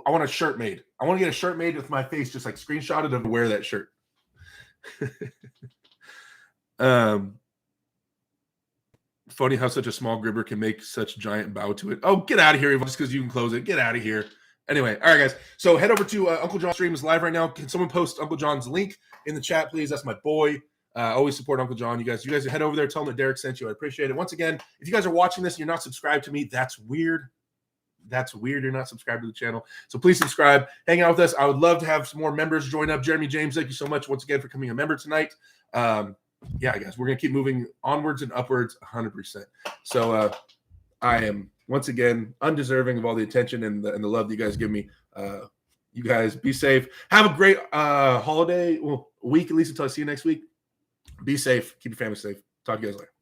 I want a shirt made. I want to get a shirt made with my face just like screenshotted and wear that shirt. Funny how such a small gribber can make such giant bow to it. Oh, get out of here, just because you can close it. Get out of here. Anyway, all right, guys. So head over to Uncle John's stream is live right now. Can someone post Uncle John's link in the chat, please? That's my boy. Always support Uncle John. You guys head over there. Tell him that Derek sent you. I appreciate it. Once again, if you guys are watching this and you're not subscribed to me, that's weird. You're not subscribed to the channel. So please subscribe. Hang out with us. I would love to have some more members join up. Jeremy James, thank you so much once again for becoming a member tonight. Yeah, guys, we're going to keep moving onwards and upwards 100%. So I am, once again, undeserving of all the attention and the love that you guys give me. You guys be safe. Have a great holiday week, at least until I see you next week. Be safe. Keep your family safe. Talk to you guys later.